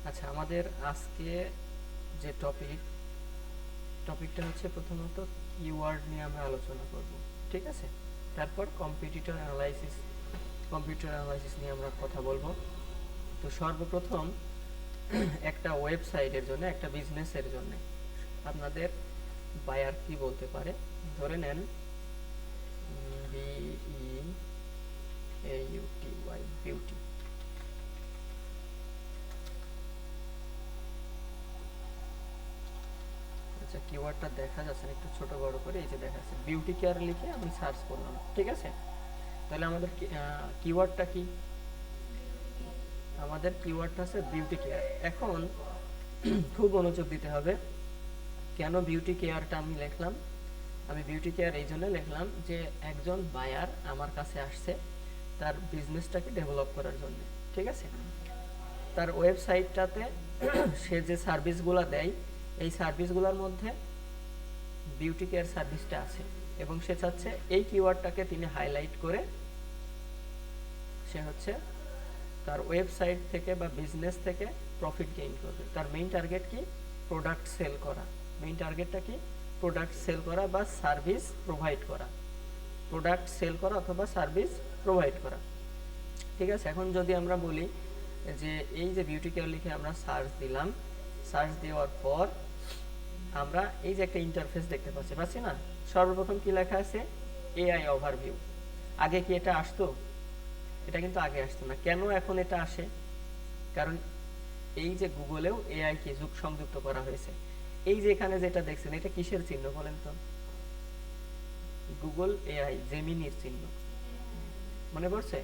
আচ্ছা, আমাদের আজকে যে টপিকটা হচ্ছে প্রথমত কিওয়ার্ড নিয়ে আমরা আলোচনা করব, ঠিক আছে? তারপর কম্পিউটার অ্যানালাইসিস নিয়ে আমরা কথা বলবো। তো সর্বপ্রথম একটা ওয়েবসাইটের জন্য, একটা বিজনেসের জন্য আপনাদের বায়ার কি বলতে পারে? ধরে নেন BEAUTY বিউটি। আচ্ছা, কিওয়ার্ডটা দেখা যাচ্ছে না, একটু ছোট বড় করে, এই যে দেখা যাচ্ছে বিউটি কেয়ার লিখে আমি সার্চ করলাম, ঠিক আছে? তাহলে আমাদের কিওয়ার্ডটা কি? আমাদের কিওয়ার্ডটা আছে বিউটি কেয়ার। এখন খুব মনোযোগ দিতে হবে। কেন বিউটি কেয়ারটা আমি লিখলাম? আমি বিউটি কেয়ার এই জন্য লিখলাম যে একজন বায়ার আমার কাছে আসছে তার বিজনেসটাকে ডেভেলপ করার জন্য, ঠিক আছে? তার ওয়েবসাইটটাতে সে যে সার্ভিসগুলো দেয়, এই সার্ভিসগুলোর মধ্যে বিউটি কেয়ার সার্ভিসটা আছে, এবং সে চাচ্ছে এই কিওয়ার্ডটাকে তিনি হাইলাইট করে সে হচ্ছে তার ওয়েবসাইট থেকে বা বিজনেস থেকে প্রফিট গেইন করবে। তার মেইন টার্গেট কি? প্রোডাক্ট সেল করা। মেইন টার্গেটটা কি? প্রোডাক্ট সেল করা বা সার্ভিস প্রোভাইড করা। প্রোডাক্ট সেল করা অথবা সার্ভিস প্রোভাইড করা, ঠিক আছে? এখন যদি আমরা বলি যে এই যে বিউটি কেয়ার লিখে আমরা সার্চ দিলাম, সার্চ দেওয়ার পর আমরা এই যে একটা ইন্টারফেস দেখতে পাচ্ছি না? সর্বপ্রথম কি লেখা আছে? AI overview. আগে কি এটা আসতো? এটা কিন্তু আগে আসতো না। কেন এখন এটা আসে? কারণ এই যে গুগলেও এআই কে সংযুক্ত করা হয়েছে। এই যে এখানে যেটা দেখছেন, এটা কিসের চিহ্ন বলেন তো? গুগল এআই জেমিনির চিহ্ন। মনে পড়ছে?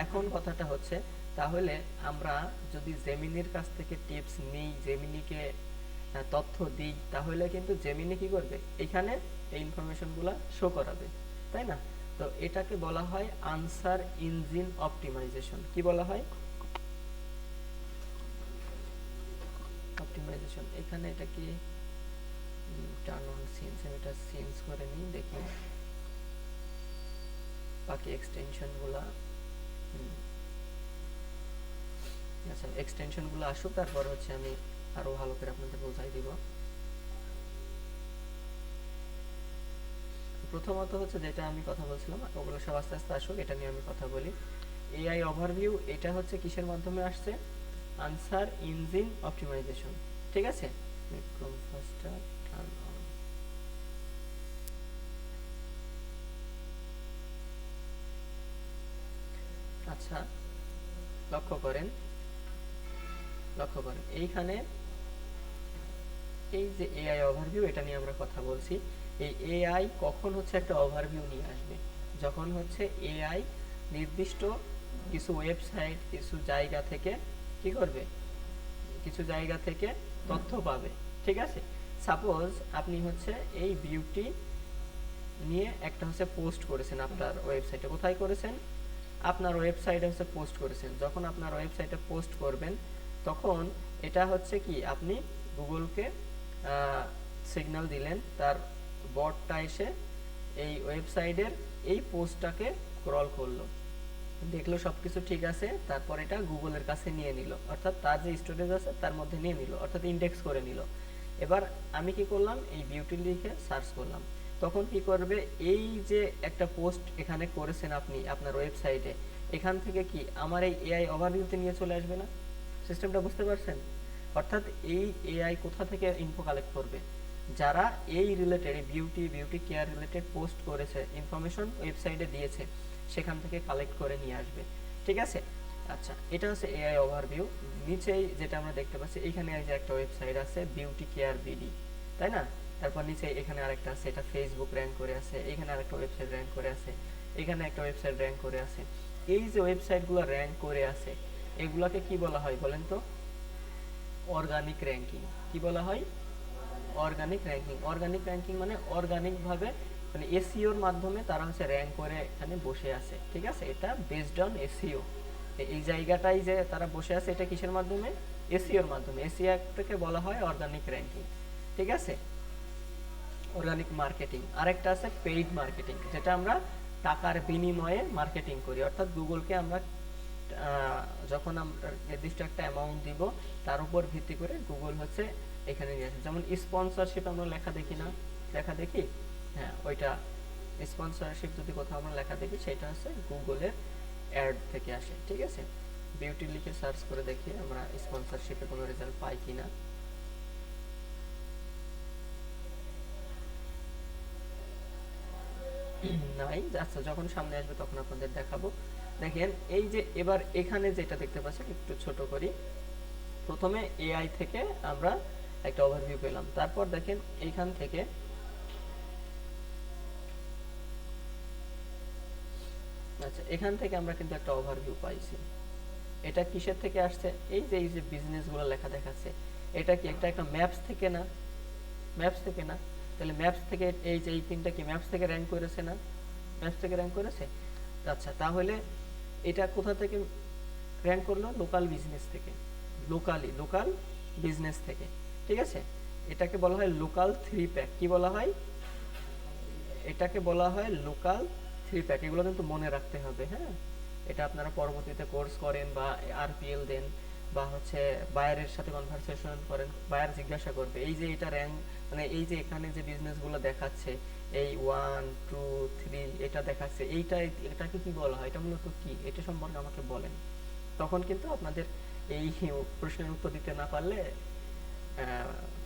এখন কথাটা হচ্ছে, তাহলে আমরা যদি জেমিনির কাছ থেকে টিপস নিই, জেমিনিকে তথ্য দিই, তাহলে কিন্তু জেমিনি কি করবে? এখানে এই ইনফরমেশনগুলো শো করাবে, তাই না? তো এটাকে বলা হয় আনসার ইঞ্জিন অপটিমাইজেশন। কি বলা হয়? অপটিমাইজেশন। এখানে এটা কি টার্ন অন সিনস, আমি এটা সিনস করে নিই, দেখি বাকি এক্সটেনশনগুলো। আচ্ছা, এক্সটেনশনগুলো আসুক, তারপর হচ্ছে আমি আরো ভালো করে আপনাদের বোঝাই দিব। প্রথমত হচ্ছে যেটা আমি কথা বলছিলাম, ওগুলো সব আস্তে আস্তে আসুক, এটা নিয়ে আমি কথা বলি। এআই ওভারভিউ এটা হচ্ছে কিসের মাধ্যমে আসছে? আনসার ইঞ্জিন অপটিমাইজেশন, ঠিক আছে? Chrome ফাস্টার turn on. আচ্ছা, লক্ষ্য করেন, এইখানে এই যে এআই ওভারভিউ, এটা নিয়ে আমরা কথা বলছি। এই এআই কখন হচ্ছে একটা ওভারভিউ নিয়ে আসবে? যখন হচ্ছে এআই নির্দিষ্ট কিছু ওয়েবসাইট, কিছু জায়গা থেকে কি করবে? কিছু জায়গা থেকে তথ্য পাবে, ঠিক আছে? সাপোজ আপনি হচ্ছে এই বিউটি নিয়ে একটা হচ্ছে পোস্ট করেছেন আপনার ওয়েবসাইটে। কোথায় করেছেন? আপনার ওয়েবসাইটে হচ্ছে পোস্ট করেছেন। যখন আপনার ওয়েবসাইটে পোস্ট করবেন, তখন এটা হচ্ছে কি, আপনি গুগলকে সিগন্যাল দিলেন, তার বটটা এসে এই ওয়েবসাইটের এই পোস্টটাকে ক্রল করলো, দেখলো সবকিছু ঠিক আছে, তারপর এটা গুগলের কাছে নিয়ে নিল, অর্থাৎ তার যে স্টোরেজ আছে তার মধ্যে নিয়ে নিল, অর্থাৎ ইন্ডেক্স করে নিল। এবার আমি কি করলাম? এই বিউটি লিখে সার্চ করলাম, তখন কি করবে? এই যে একটা পোস্ট এখানে করেছেন আপনি আপনার ওয়েবসাইটে, এখান থেকে কি আমার এই এআই ওভারভিউতে নিয়ে চলে আসবে না? সিস্টেমটা বুঝতে পারছেন? অর্থাৎ এই এআই কোথা থেকে ইনফো কালেক্ট করবে? যারা এই related, beauty care related post করেছে, ইনফরমেশন ওয়েবসাইটে দিয়েছে, সেখান থেকে কালেক্ট করে নিয়ে আসবে, ঠিক আছে? আচ্ছা, এটা হচ্ছে এআই ওভারভিউ। নিচেই যেটা আমরা দেখতে পাচ্ছি, এখানে এই যে একটা ওয়েবসাইট আছে বিউটি কেয়ার বিডি, তাই না? তারপর নিচে এখানে আরেকটা আছে, এটা ফেসবুক র্যাঙ্ক করে আছে, এখানে আরেকটা ওয়েবসাইট র্যাঙ্ক করে আছে, এখানে একটা ওয়েবসাইট র্যাঙ্ক করে আছে। এই যে ওয়েবসাইটগুলো র্যাঙ্ক করে আছে, এগুলাকে কি বলা হয় বলেন তো? Organic ranking. কি বলা হয়? Organic ranking. অর্গানিক র্যাঙ্কিং মানে অর্গানিকভাবে, মানে এসইওর মাধ্যমে তারা হচ্ছে র্যাঙ্ক করে এখানে বসে আছে, ঠিক আছে? এটা বেসড অন এসইও। এই জায়গাটাই যে তারা বসে আছে, এটা কিসের মাধ্যমে? এসইওর মাধ্যমে। এসইওটাকে বলা হয় অর্গানিক র্যাঙ্কিং, ঠিক আছে? Organic marketing. আরেকটা আছে পেইড মার্কেটিং, যেটা আমরা টাকার বিনিময়ে মার্কেটিং করি, অর্থাৎ গুগলকে আমরা যখন আমরা নির্দিষ্ট একটা অ্যামাউন্ট দিব তার উপর ভিত্তি করে গুগল হচ্ছে এখানে নিয়ে আসে। যেমন স্পন্সরশিপ আমরা লেখা দেখি না, লেখা দেখি, হ্যাঁ ওইটা স্পন্সরশিপ যদি কোথাও আমরা লেখা দেখি সেটা হচ্ছে গুগলের অ্যাড থেকে আসে। ঠিক আছে, বিউটি লিখে সার্চ করে দেখি আমরা স্পন্সরশিপে কোনো রেজাল্ট পাই কিনা। নাই। আচ্ছা, যখন সামনে আসবে তখন আপনাদের দেখাবো। দেখেন এই যে এবার এখানে যেটা দেখতে পাচ্ছেন, একটু ছোট করি। প্রথমে এআই থেকে আমরা একটা ওভারভিউ পেলাম, তারপর দেখেন এইখান থেকে আচ্ছা এখান থেকে আমরা কিন্তু একটা ওভারভিউ পাইছি। এটা কিসের থেকে আসছে? এই যে বিজনেসগুলো লেখা দেখাচ্ছে, এটা কি একটা ম্যাপস থেকে না? ম্যাপস থেকে না? তাহলে ম্যাপস থেকে এই যে এই তিনটা কি ম্যাপস থেকে র্যাঙ্ক করেছে না? ম্যাপস থেকে র্যাঙ্ক করেছে। আচ্ছা, তাহলে এটা কোথা থেকে র্যাঙ্ক করলো? লোকাল বিজনেস থেকে। লোকাল বিজনেস থেকে। ঠিক আছে, এটাকে বলা হয় লোকাল 3 প্যাক। কি বলা হয়? এটাকে বলা হয় লোকাল 3 প্যাক। এগুলো কিন্তু মনে রাখতে হবে। হ্যাঁ, এটা আপনারা পরবর্তীতে কোর্স করেন বা আরপিএল দেন বা হচ্ছে বায়ারের সাথে কনভারসেশন করেন, বায়ার জিজ্ঞাসা করবে এই যে এটা র্যাঙ্ক, মানে এই যে এখানে যে বিজনেসগুলো দেখাচ্ছে এই 1 2 3 এটা দেখাচ্ছে, এটাকে কি বলা হয়, এটা মূলত কি, এটা সম্পর্কে আমাকে বলেন। তখন কিন্তু আপনাদের এই প্রশ্নের উত্তর দিতে না পারলে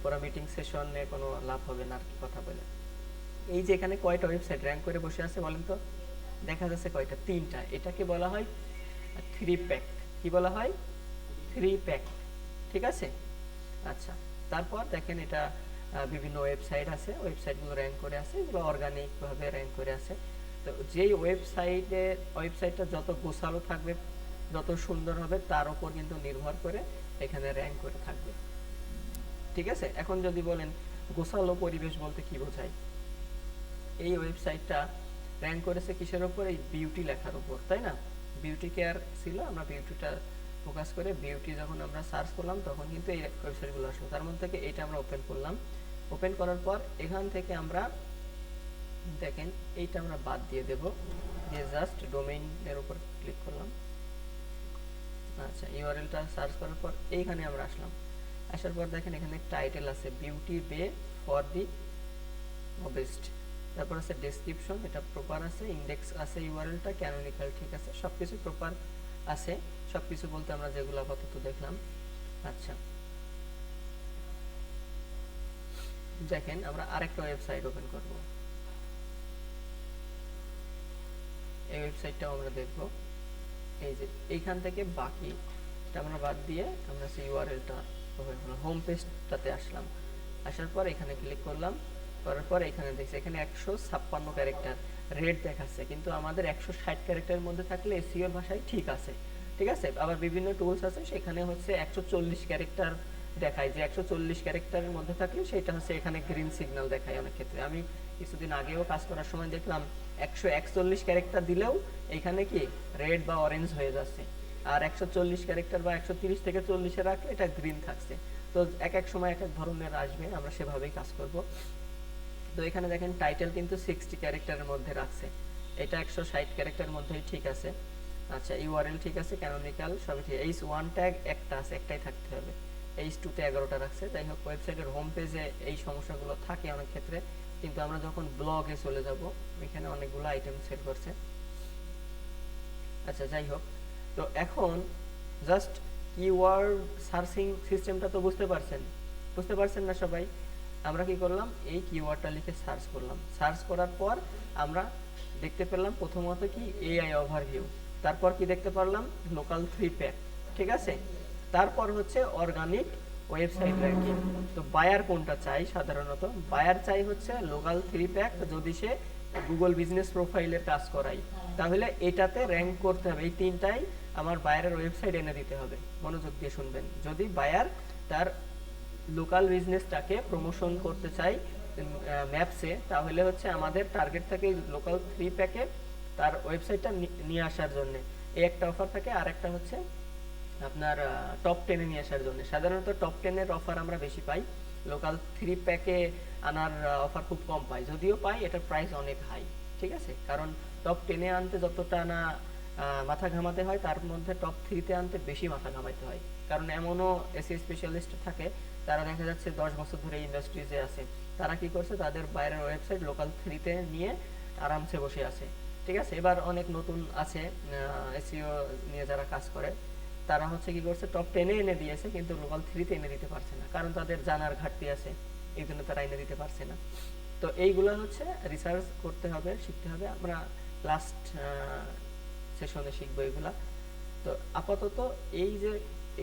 পুরো মিটিং সেশনে কোনো লাভ হবে না আর কি কথা বলে। এই যে এখানে কয়টা ওয়েবসাইট র্যাঙ্ক করে বসে আছে বলেন তো? দেখা যাচ্ছে কয়টা? 3টা। এটাকে বলা হয় 3 প্যাক। কি বলা হয়? 3 প্যাক। ঠিক আছে। আচ্ছা, তারপর দেখেন এটা বিভিন্ন ওয়েবসাইট আছে, ওয়েবসাইটগুলো র্যাঙ্ক করে আছে, এগুলো অর্গানিক ভাবে র্যাঙ্ক করে আছে। তো যেই ওয়েবসাইটটা যত গোছালো থাকবে, যত সুন্দর হবে, তার উপর কিন্তু নির্ভর করে এখানে র্যাঙ্ক করে থাকবে। ঠিক আছে, এখন যদি বলেন গোছালো পরিবেশ বলতে কি বোঝায়? এই ওয়েবসাইটটা র্যাঙ্ক করেছে কিসের উপর? এই বিউটি লেখার উপর, তাই না? বিউটি কেয়ার ছিল, আমরা বিউটিটা ফোকাস করে বিউটি যখন আমরা সার্চ করলাম তখন কিন্তু এই ওয়েবসাইটগুলো আসলো। তার মধ্যে থেকে এটা আমরা ওপেন করলাম। ওপেন করার পর এখান থেকে আমরা দেখেন এইটা আমরা বাদ দিয়ে দেব, দিয়ে জাস্ট ডোমেইনের উপর ক্লিক করলাম। আচ্ছা, ইউআরএলটা সার্চ করার পর এইখানে আমরা আসলাম। আসার পর দেখেন এখানে টাইটেল আছে বিউটি বে ফর দি বেস্ট, তারপর আছে ডেসক্রিপশন, এটা প্রপার আছে, ইন্ডেক্স আছে, ইউআরএলটা ক্যানোনিক্যাল, ঠিক আছে, সবকিছু প্রপার আছে। সবকিছু বলতে আমরা যেগুলো আপাতত দেখলাম। আচ্ছা, দেখেন আমরা আরেকটা ওয়েবসাইট ওপেন করব। এই ওয়েবসাইটটাও আমরা দেখব। এই যে এইখান থেকে বাকি এটা আমরা বাদ দিয়ে আমরা সেই ইউআরএলটা ওপেন করলাম, হোম পেজটাতে আসলাম। আসার পর এখানে ক্লিক করলাম, করার পর এখানে দেখছি এখানে 156 ক্যারেক্টার রেড দেখাচ্ছে, কিন্তু আমাদের 160 ক্যারেক্টারের মধ্যে থাকলে এসইওর ভাষায় ঠিক আছে। ঠিক আছে, আবার বিভিন্ন টুলস আছে সেখানে হচ্ছে 140 ক্যারেক্টার দেখায়, যে 140 ক্যারেক্টারের মধ্যে থাকলে সেটা হচ্ছে এখানে গ্রিন সিগন্যাল দেখায় অনেক ক্ষেত্রে। আমি কিছুদিন আগেও কাজ করার সময় দেখলাম 141 ক্যারেক্টার দিলেও এখানে কি রেড বা অরেঞ্জ হয়ে যাচ্ছে, আর 140 ক্যারেক্টার বা 130 থেকে 40-এ রাখলে এটা গ্রিন থাকছে। তো এক এক সময় এক এক ধরনের আসবে, আমরা সেভাবেই কাজ করব। তো এখানে দেখেন টাইটেল কিন্তু 60 ক্যারেক্টারের মধ্যে রাখছে, এটা 160 ক্যারেক্টারের মধ্যেই ঠিক আছে। আচ্ছা, ইউআরএল ঠিক আছে, ক্যানোনিক্যাল সবই ঠিক। H1 ট্যাগ একটা আছে, একটাই থাকতে হবে। H2 তে 11টা রাখছে। যাই হোক, ওয়েবসাইটের হোম পেজে এই সমস্যাগুলো থাকে অনেক ক্ষেত্রে, কিন্তু আমরা যখন ব্লগে চলে যাব এখানে অনেকগুলো আইটেম সেট করছে। আচ্ছা, যাই হোক, তো এখন জাস্ট কিওয়ার্ড সার্চিং সিস্টেমটা তো বুঝতে পারছেন না সবাই? আমরা কি করলাম, এই কিওয়ার্ডটা লিখে সার্চ করলাম। সার্চ করার পর আমরা দেখতে পেলাম প্রথমত কি এআই ওভারভিউ, তারপর কি দেখতে পারলাম লোকাল 3 প্যাক। ঠিক আছে, তারপর হচ্ছে অর্গানিক ওয়েবসাইট র্যাঙ্কিং। তো বায়ার কোনটা চাই? সাধারণত বায়ার চাই হচ্ছে লোকাল 3 প্যাক, যদি সে গুগল বিজনেস প্রোফাইলের কাজ করাই তাহলে এটাতে র্যাঙ্ক করতে হবে। এই তিনটাই আমার বায়ারের ওয়েবসাইট এনে দিতে হবে। মনোযোগ দিয়ে শুনবেন। যদি বায়ার তার লোকাল বিজনেসটাকে প্রমোশন করতে চাই ম্যাপসে, তাহলে হচ্ছে আমাদের টার্গেট থাকে লোকাল 3 প্যাকে তার ওয়েবসাইটটা নিয়ে আসার জন্য। এই একটা অফার থাকে, আর একটা হচ্ছে আপনার টপ 10-এ নিয়ে আসার জন্য। সাধারণত টপ 10-এর অফার আমরা বেশি পাই, লোকাল 3 প্যাকে আনার অফার খুব কম পাই, যদিও পাই এটার প্রাইস অনেক হাই। ঠিক আছে, কারণ টপ 10-এ আনতে যতটা না মাথা ঘামাতে হয়, তার মধ্যে টপ থ্রিতে আনতে বেশি মাথা ঘামাইতে হয়। কারণ এমনও এসইও স্পেশালিস্ট থাকে, তারা দেখা যাচ্ছে 10 বছর ধরে ইন্ডাস্ট্রিজে আছে, তারা কি করছে, তাদের বাইরের ওয়েবসাইট লোকাল থ্রিতে নিয়ে আরামসে বসে আছে। ঠিক আছে, এবার অনেক নতুন আছে এসইও নিয়ে যারা কাজ করে, তারা হচ্ছে কি করছে, টপ টেনে এনে দিয়েছে কিন্তু লোকাল থ্রিতে এনে দিতে পারছে না, কারণ তাদের জানার ঘাটতি আছে, এই জন্য তারা এনে দিতে পারছে না। তো এইগুলো হচ্ছে রিসার্চ করতে হবে, শিখতে হবে, আমরা লাস্ট সেশনে শিখবো এগুলা। তো আপাতত এই যে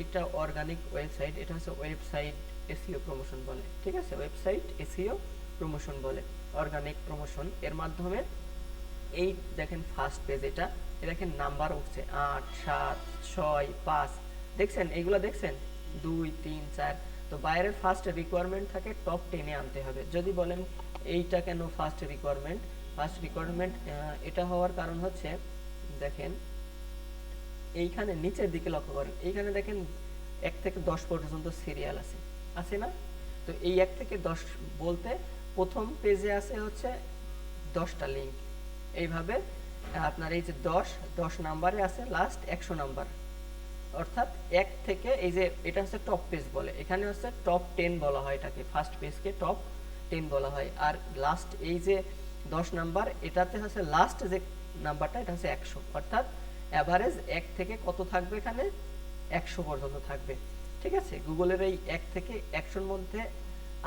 এটা অর্গানিক ওয়েবসাইট, এটা হচ্ছে ওয়েবসাইট এসইও প্রমোশন বলে। ঠিক আছে, ওয়েবসাইট এসইও প্রমোশন বলে, অর্গানিক প্রমোশন। এর মাধ্যমে এই দেখেন ফার্স্ট পেজ, এটা দেখেন নাম্বার উঠছে 8, 7, 6, 5, দেখছেন এইগুলা, দেখছেন 2, 3, 4। তো বাইরের ফার্স্ট রিকোয়ারমেন্ট থাকে টপ 10-এ আনতে হবে। যদি বলেন এইটা কেন ফার্স্ট রিকোয়ারমেন্ট, এটা হওয়ার কারণ হচ্ছে, দেখেন এইখানে নিচের দিকে লক্ষ্য করেন, এইখানে দেখেন 1 থেকে 10 পর্যন্ত সিরিয়াল আছে, আছে না? তো এই 1 থেকে 10 বলতে প্রথম পেজে আছে হচ্ছে 10টা লিঙ্ক। এইভাবে আপনার এই যে 10 নাম্বারে আছে লাস্ট 100 নাম্বার, অর্থাৎ 1 থেকে এই যে এটা হচ্ছে টপ পেজ বলে, এখানে হচ্ছে টপ 10 বলা হয়, এটাকে ফার্স্ট পেজকে টপ 10 বলা হয়। আর লাস্ট এই যে 10 নাম্বার, এটাতে হচ্ছে লাস্ট যে নাম্বারটা, এটা হচ্ছে 100, অর্থাৎ অ্যাভারেজ 1 থেকে কত থাকবে, এখানে 100 পর্যন্ত থাকবে। ঠিক আছে, গুগলের এই 1 থেকে 100-র মধ্যে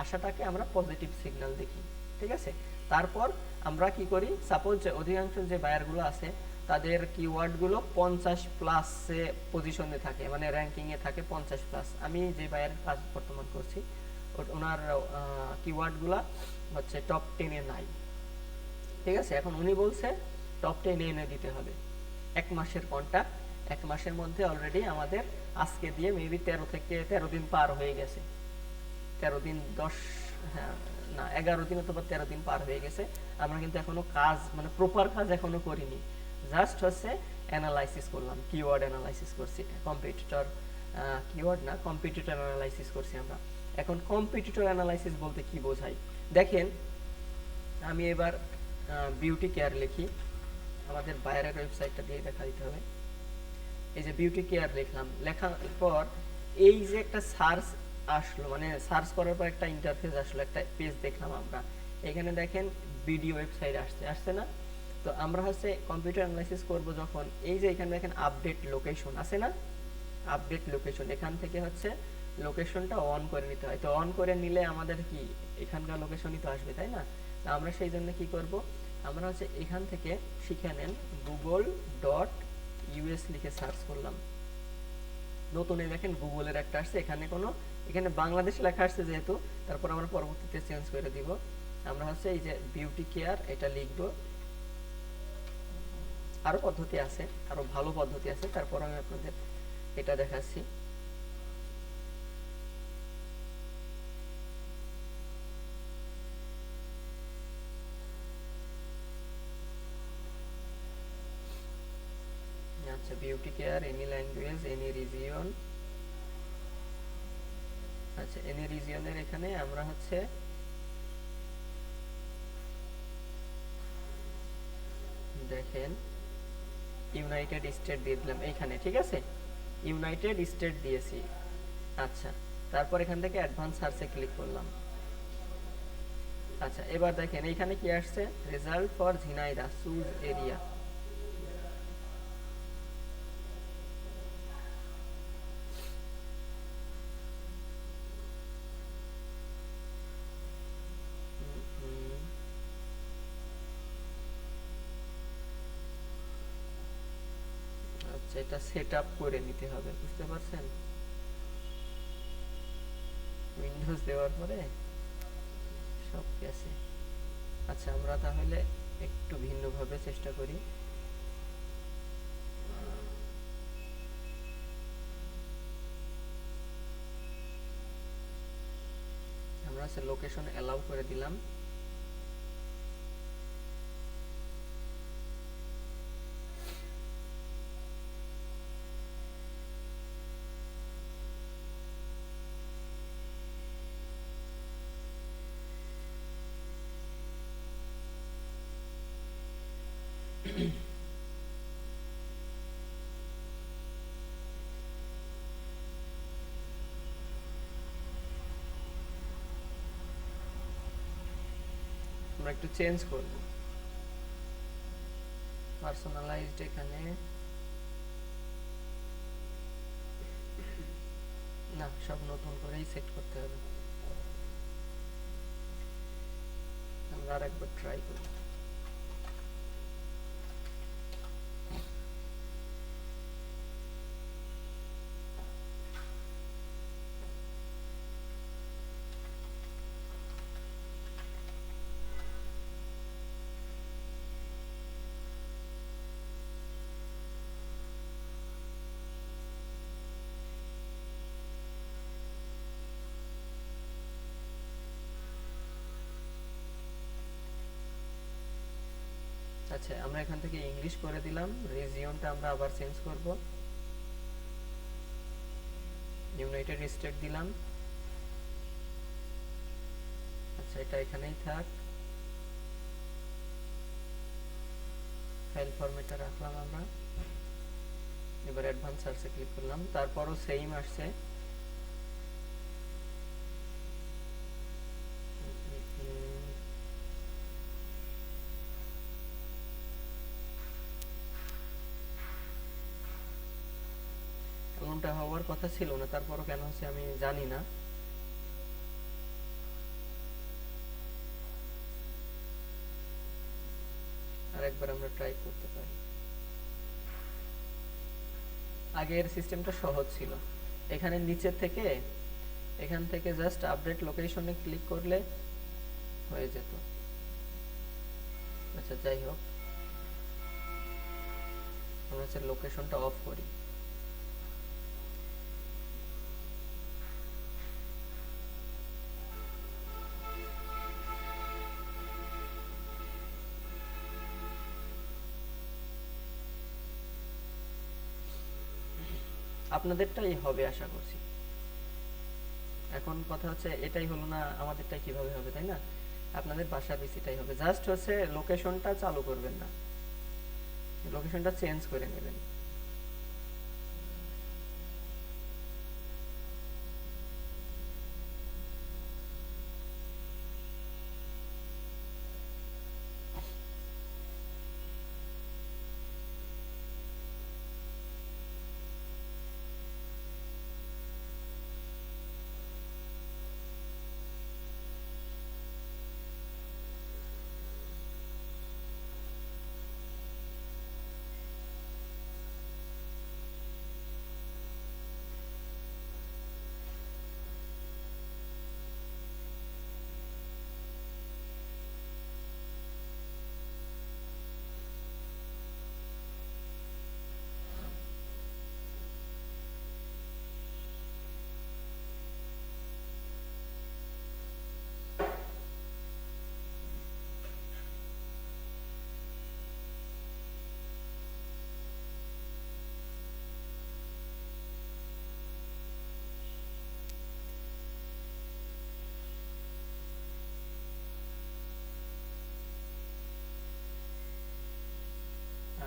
আসাটাকে আমরা পজিটিভ সিগন্যাল দেখি। ঠিক আছে, তারপর আমরা কি করি, সাপোজ যে অধিকাংশ যে বায়ারগুলো আছে তাদের কিওয়ার্ডগুলো 50+ পজিশনে থাকে, মানে র্যাঙ্কিংয়ে থাকে 50+। আমি যে বায়ারের কাজ বর্তমান করছি, ওনার কিওয়ার্ডগুলো হচ্ছে টপ 10-এ নাই। ঠিক আছে, এখন উনি বলছে টপ 10-এ এনে দিতে হবে। 1 মাসের কন্ট্যাক্ট, 1 মাসের মধ্যে অলরেডি আমাদের আজকে দিয়ে মেবি 13 দিন পার হয়ে গেছে, 13 দিন 10, হ্যাঁ না 11 দিন অথবা 13 দিন পার হয়ে গেছে। আমরা কিন্তু এখনো কাজ, মানে প্রপার কাজ এখনো করিনি, জাস্ট হচ্ছে অ্যানালাইসিস করলাম, কিওয়ার্ড অ্যানালাইসিস করছি, কম্পিটিটর কিওয়ার্ড না, কম্পিটিটর অ্যানালাইসিস করছি আমরা। এখন কম্পিটিটর অ্যানালাইসিস বলতে কি বোঝায়, দেখেন আমি এবার বিউটি কেয়ার লিখি, আমাদের বাইরের ওয়েবসাইটটা দিয়ে দেখা দিতে হবে। এই যে বিউটি কেয়ার লিখলাম, লেখার পর এই যে একটা সার্চ আসলো, মানে সার্চ করার পর একটা ইন্টারফেস আসলো, একটা পেজ দেখলাম আমরা। এখানে দেখেন ভিডিও ওয়েবসাইট আসছে না? তো আমরা হচ্ছে কম্পিউটার অ্যানালাইসিস করব যখন, এই যে এখানে দেখেন আপডেট লোকেশন আছে না, আপডেট লোকেশন, এখান থেকে হচ্ছে লোকেশনটা অন করে নিতে হয়। তো অন করে নিলে আমাদের কি এখানকার লোকেশনই তো আসবে, তাই না? তো আমরা সেই জন্য কি করব, আমরা হচ্ছে এখান থেকে শিখে নেন google.us লিখে সার্চ করলাম। নতুন এই দেখেন গুগলের একটা আসছে, এখানে বাংলাদেশ লেখা আসছে যেহেতু, তারপর আমরা পরবর্তীতে চেঞ্জ করে দিব। আমরা হচ্ছে এই যে বিউটি কেয়ার এটা লিখব। আরো পদ্ধতি আছে, আরো ভালো পদ্ধতি আছে, তারপর আমি আপনাদের এটা দেখাচ্ছি। আচ্ছা, beauty care, any language, any region. আচ্ছা, এনি রিজিয়নের এখানে আমরা হচ্ছে দেখেন ইউনাইটেড স্টেট দিয়ে দিলাম এইখানে। ঠিক আছে, ইউনাইটেড স্টেট দিয়েছি। আচ্ছা, তারপর এখান থেকে অ্যাডভান্স সার্চে ক্লিক করলাম। আচ্ছা, এবার দেখেন এইখানে কি আসছে, result for Jhenaidah, choose area. আচ্ছা, এটা সেট আপ করে নিতে হবে, বুঝতে পারছেন? উইন্ডোজ দেওয়ার পরে সব গেছে। আচ্ছা, আমরা তাহলে একটু ভিন্নভাবে চেষ্টা করি। আমরা হচ্ছে লোকেশন অ্যালাউ করে দিলাম। একটু চেঞ্জ করব। পার্সোনালাইজড এখানে না, সব নতুন করেই সেট করতে হবে। আমরা আরেকবার ট্রাই করি। আচ্ছা, আমরা এখান থেকে ইংলিশ করে দিলাম। রিজিয়নটা আমরা আবার চেঞ্জ করব, ইউনাইটেড স্টেট দিলাম। আচ্ছা, এটা এখানেই থাক। ফাইল ফরম্যাটে রাখলাম আমরা। এবার অ্যাডভান্স সার্চে ক্লিক করলাম, তারপরও সেম আসছে। এমনটা হওয়ার কথা ছিল না, তারপরও কেন হচ্ছে আমি জানি না। আরেকবার আমরা ট্রাই করতে পারি। আগের সিস্টেমটা সহজ ছিল, এখানে নিচে থেকে এখান থেকে জাস্ট আপডেট লোকেশনে ক্লিক করলে হয়ে যেত। আচ্ছা, যাই হোক, আমরা হচ্ছে লোকেশনটা অফ করি। আপনাদেরটাই হবে আশা করছি। এখন কথা হচ্ছে এটাই হলো না, আমাদেরটাই কিভাবে হবে, তাই না? আপনাদের বাসার পিসিটাই হবে, জাস্ট হচ্ছে লোকেশনটা চালু করবেন না, লোকেশনটা চেঞ্জ করে নেবেন।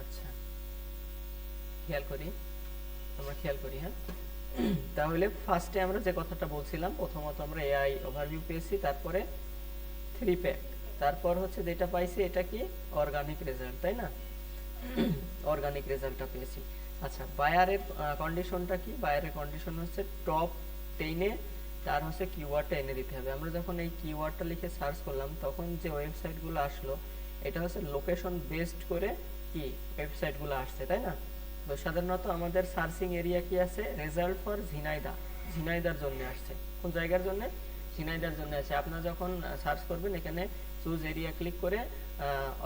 আচ্ছা, খেয়াল করি, আমরা খেয়াল করি। হ্যাঁ, তাহলে ফার্স্টে আমরা যে কথাটা বলছিলাম, প্রথমত আমরা এআই ওভারভিউ পেয়েছি, তারপরে 3 প্যাক, তারপর হচ্ছে যেটা পাইছি এটা কি অর্গানিক রেজাল্ট, তাই না? অর্গানিক রেজাল্টটা পেয়েছি। আচ্ছা, বায়ারের কন্ডিশনটা কি? বায়ারের কন্ডিশন হচ্ছে টপ 10-এ তার হচ্ছে কিওয়ার্ডটা এনে দিতে হবে। আমরা যখন এই কিওয়ার্ডটা লিখে সার্চ করলাম, তখন যে ওয়েবসাইটগুলো আসলো এটা হচ্ছে লোকেশন বেসড করে কি ওয়েবসাইটগুলো আসছে, তাই না? তো সাধারণত আমাদের সার্চিং এরিয়া কি আছে? রেজাল্ট ফর ঝিনাইদা, ঝিনাইদার জন্য আসছে। কোন জায়গার জন্য? ঝিনাইদার জন্য আছে। আপনারা যখন সার্চ করবেন এখানে চুজ এরিয়া ক্লিক করে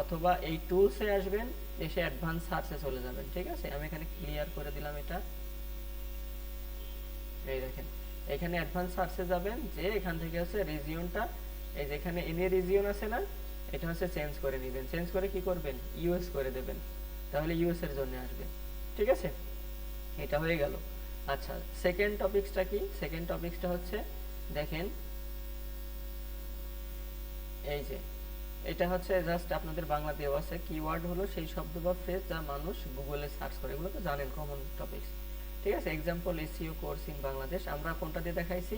অথবা এই টুলসে আসবেন, এসে অ্যাডভান্স সার্চে চলে যাবেন। ঠিক আছে, আমি এখানে ক্লিয়ার করে দিলাম এটা। এই দেখেন, এখানে অ্যাডভান্স সার্চে যাবেন, যে এখান থেকে হচ্ছে রিজিয়নটা, এই যে এখানে এনে রিজিয়ন আছে না, এটা হচ্ছে চেঞ্জ করে নেবেন। চেঞ্জ করে কি করবেন? ইউএস করে দেবেন, তাহলে ইউএস এর জন্য আসবে। ঠিক আছে, এটা হয়ে গেল। আচ্ছা, সেকেন্ড টপিকসটা কি? সেকেন্ড টপিকসটা হচ্ছে দেখেন, এই যে এটা হচ্ছে জাস্ট আপনাদের বাংলা দেওয়া আছে। কিওয়ার্ড হলো সেই শব্দ বা ফ্রেজ যা মানুষ গুগলে সার্চ করে, এগুলো তো জানেন, কমন টপিকস। ঠিক আছে, example SEO course in Bangladesh, আমরা কোনটা দিয়ে দেখাইছি?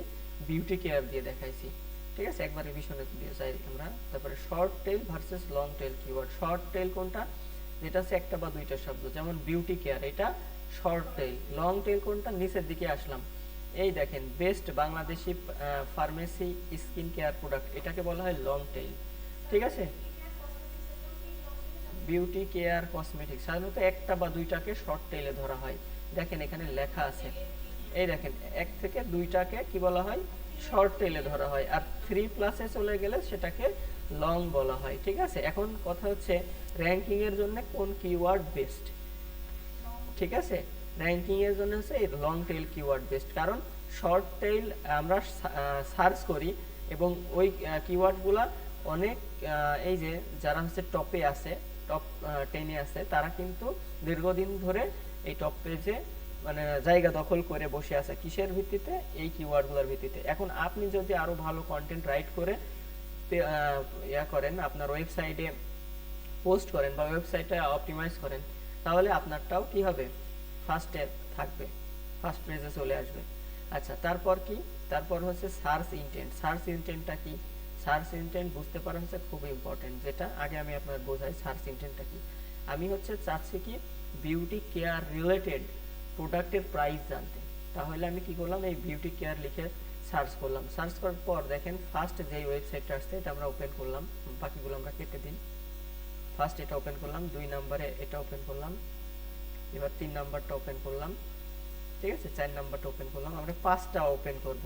বিউটি কেয়ার দিয়ে দেখাইছি। ঠিক আছে, একবার রিভিশনে দিয়ে যাই আমরা। তারপরে short tail versus long tail keyword. Short tail কোনটা? যেটা হচ্ছে একটা বা দুইটা শব্দ, যেমন বিউটি কেয়ার, এটা শর্ট টেল। লং টেল কোনটা? নিচের দিকে আসলাম, এই দেখেন best Bangladeshi pharmacy skin care product, এটাকে বলা হয় লং টেল। ঠিক আছে, বিউটি কেয়ার কসমেটিক্স সাধারণত একটা বা দুইটাকে শর্ট টেলে ধরা হয়। দেখেন এখানে লেখা আছে, এই দেখেন এক থেকে দুইটাকে কি বলা হয়? শর্ট টেলে ধরা হয়। আর 3+ চলে গেলে সেটাকে লং বলা হয়। ঠিক আছে, এখন কথা হচ্ছে র্যাঙ্কিং এর জন্য কোন কিওয়ার্ড বেস্ট? ঠিক আছে, র্যাঙ্কিং এর জন্য হচ্ছে এই লং টেল কিওয়ার্ড বেস্ট, কারণ শর্ট টেল আমরা সার্চ করি এবং ওই কিওয়ার্ডগুলা অনেক এই যে যারা হচ্ছে টপে আছে, টপ 10-এ আছে, তারা কিন্তু দীর্ঘদিন ধরে এই টপ পেজে মানে জায়গা দখল করে বসে আছে। কিসের ভিত্তিতে? এই কিওয়ার্ডগুলোর ভিত্তিতে। এখন আপনি যদি আরো ভালো কন্টেন্ট রাইট করে ইয়া করেন, আপনার ওয়েবসাইটে পোস্ট করেন বা ওয়েবসাইটটা অপটিমাইজ করেন, তাহলে আপনারটাও কি হবে? ফার্স্টে থাকবে, ফার্স্ট পেজে চলে আসবে। আচ্ছা, তারপর কি? তারপর হচ্ছে সার্চ ইন্টেন্ট। সার্চ ইন্টেন্টটা কি? সার্চ ইন্টেন্ট বুঝতে পারা হচ্ছে খুব ইম্পর্টেন্ট, যেটা আগে আমি আপনার বোঝাই। সার্চ ইন্টেন্টটা কি? আমি হচ্ছে চাচ্ছি কি বিউটি কেয়ার রিলেটেড প্রোডাক্টের প্রাইস জানতে, তাহলে আমি কি করলাম? এই বিউটি কেয়ার লিখে সার্চ করলাম। সার্চ করার পর দেখেন ফার্স্ট যে ওয়েবসাইটটা আসছে এটা আমরা ওপেন করলাম, বাকিগুলো আমরা কেটে দিই। ফার্স্ট এটা ওপেন করলাম, 2 নম্বরে এটা ওপেন করলাম, এবার 3 নাম্বারটা ওপেন করলাম, ঠিক আছে, 4 নাম্বারটা ওপেন করলাম, আমরা 5টা ওপেন করব।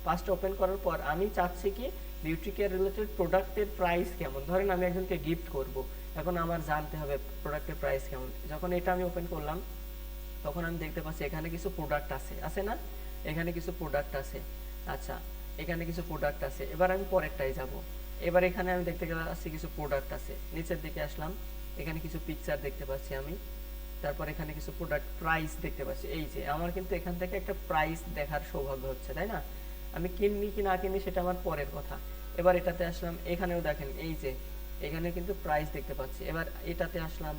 5টা ওপেন করার পর আমি চাচ্ছি কি বিউটি কেয়ার রিলেটেড প্রোডাক্টের প্রাইস কেমন। ধরেন আমি একজনকে গিফট করব, এখন আমার জানতে হবে প্রোডাক্টের প্রাইস কেমন। যখন এটা আমি ওপেন করলাম তখন আমি দেখতে পাচ্ছি এখানে কিছু প্রোডাক্ট আছে, আছে না? এখানে কিছু প্রোডাক্ট আছে। আচ্ছা, এখানে কিছু প্রোডাক্ট আছে। এবার আমি পরেরটায় যাব। এবার এখানে আমি দেখতে পাচ্ছি কিছু প্রোডাক্ট আছে। নিচের দিকে আসলাম, এখানে কিছু পিকচার দেখতে পাচ্ছি আমি। তারপর এখানে কিছু প্রোডাক্ট প্রাইস দেখতে পাচ্ছি। এই যে আমার কিন্তু এখান থেকে একটা প্রাইস দেখার সৌভাগ্য হচ্ছে, তাই না? আমি কিনি কি না কিনি সেটা আমার পরের কথা। এবার এটাতে আসলাম, এখানেও দেখেন এই যে এখানে কিন্তু প্রাইস দেখতে পাচ্ছি। এবার এটাতে আসলাম,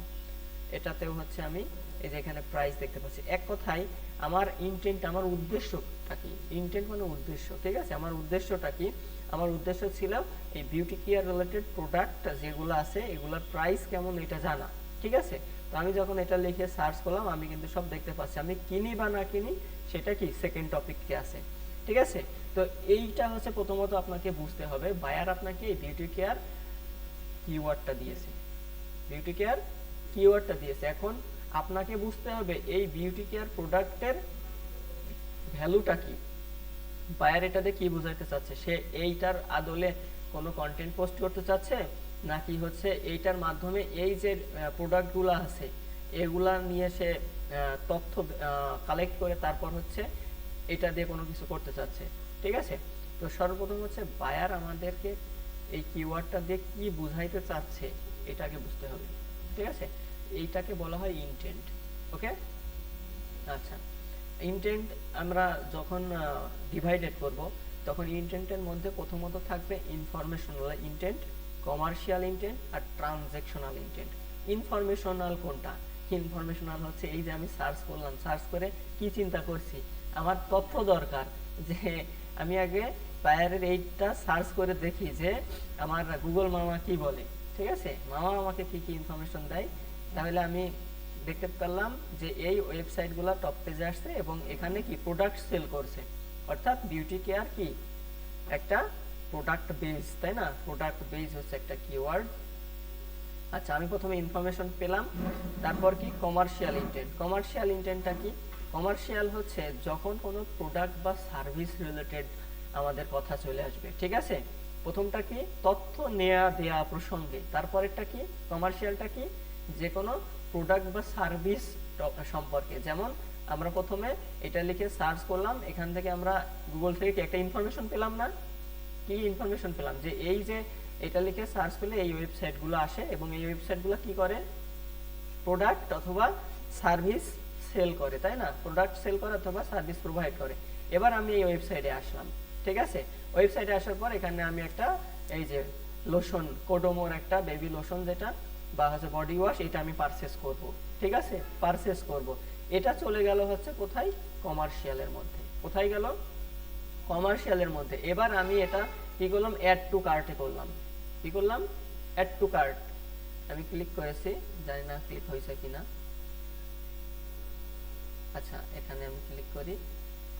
এটাতেও হচ্ছে আমি এই যে এখানে প্রাইস দেখতে পাচ্ছি। এক কথায় আমার ইনটেন্ট, আমার উদ্দেশ্যটা কি? ইনটেন্ট মানে উদ্দেশ্য, ঠিক আছে? আমার উদ্দেশ্যটা কি? আমার উদ্দেশ্য ছিল এই বিউটি কেয়ার রিলেটেড প্রোডাক্ট যেগুলো আছে এগুলোর প্রাইস কেমন এটা জানা, ঠিক আছে? তো আমি যখন এটা লিখে সার্চ করলাম আমি কিন্তু সব দেখতে পাচ্ছি। আমি কিনি বা না কিনি সেটা কি সেকেন্ড টপিকে আছে, ঠিক আছে? তো এইটা হচ্ছে প্রথমত আপনাকে বুঝতে হবে, বায়ার আপনাকে এই বিউটি কেয়ার কিওয়ার্ডটা দিয়েছে, বিউটি কেয়ার কিওয়ার্ডটা দিয়েছে। এখন আপনাকে বুঝতে হবে এই বিউটি কেয়ার প্রোডাক্টের ভ্যালুটা কি, বায়ার এটাতে কি বোঝাইতে চাচ্ছে। সে এইটার আদলে কোনো কন্টেন্ট পোস্ট করতে চাচ্ছে, নাকি হচ্ছে এইটার মাধ্যমে এই যে প্রোডাক্টগুলো আছে এগুলা নিয়ে সে তথ্য কালেক্ট করে তারপর হচ্ছে এটা দিয়ে কোনো কিছু করতে চাচ্ছে, ঠিক আছে? তো সর্বপ্রথম হচ্ছে বায়ার আমাদেরকে এই কিওয়ার্ডটা দিয়ে কি বুঝাইতে চাচ্ছে এটাকে বুঝতে হবে, ঠিক আছে? এইটাকে বলা হয় ইনটেন্ট। ওকে, আচ্ছা, ইনটেন্ট আমরা যখন ডিভাইডেড করব তখন ইনটেন্টের মধ্যে প্রথমত থাকবে ইনফরমেশনাল ইনটেন্ট, কমার্শিয়াল ইনটেন্ট আর ট্রানজ্যাকশনাল ইনটেন্ট। ইনফরমেশনাল কোনটা? ইনফরমেশনাল হচ্ছে এই যে আমি সার্চ করলাম, সার্চ করে কি চিন্তা করছি, আমার তথ্য দরকার, যে আমি আগে বায়ারের এইটা সার্চ করে দেখি যে আমার গুগল মামা কি বলে, ঠিক আছে, মামা আমাকে কি কি ইনফরমেশন দেয়। তাহলে আমি দেখতে পেলাম যে এই ওয়েবসাইটগুলো টপ পেজে আসছে এবং এখানে কি প্রোডাক্ট সেল করছে, অর্থাৎ বিউটি কেয়ার কি একটা প্রোডাক্ট বেস, তাই না? প্রোডাক্ট বেস হচ্ছে একটা কিওয়ার্ড। আচ্ছা, আমি প্রথমে ইনফরমেশন পেলাম, তারপর কি কমার্শিয়াল ইনটেন্ট। কমার্শিয়াল ইনটেন্টটা কি? কমার্শিয়াল হচ্ছে যখন কোনো প্রোডাক্ট বা সার্ভিস রিলেটেড আমাদের কথা চলে আসবে, ঠিক আছে? প্রথমটা কি তথ্য নেয়া দেয়া প্রসঙ্গে, তারপরেরটা কি কমার্শিয়ালটা কি যে কোনো প্রোডাক্ট বা সার্ভিস সম্পর্কে। যেমন আমরা প্রথমে এটা লিখে সার্চ করলাম, এখান থেকে আমরা গুগল থেকে একটা ইনফরমেশন পেলাম না? কি ইনফরমেশন পেলাম? যে এই যে এটা লিখে সার্চ করলে এই ওয়েবসাইটগুলো আসে এবং এই ওয়েবসাইটগুলো কি করে প্রোডাক্ট অথবা সার্ভিস সেল করে, তাই না? প্রোডাক্ট সেল করে অথবা সার্ভিস প্রোভাইড করে। এবার আমি এই ওয়েবসাইটে আসলাম, ঠিক আছে? ওয়েবসাইটে আসার পর এখানে আমি একটা এই যে লোশন, কোডোমোর একটা বেবি লোশন যেটা বা হচ্ছে বডি ওয়াশ, এটা আমি পারচেজ করব, ঠিক আছে? পারচেজ করব। এটা চলে গেল হচ্ছে কোথায়? কমার্শিয়ালের মধ্যে। কোথায় গেল? কমার্শিয়ালের মধ্যে। এবার আমি এটা কি করলাম, অ্যাড টু কার্টে করলাম। কি করলাম, অ্যাড টু কার্ট। আমি ক্লিক করেছি, জানি না ক্লিক হয়েছে কিনা। আচ্ছা, এখানে আমি ক্লিক করি,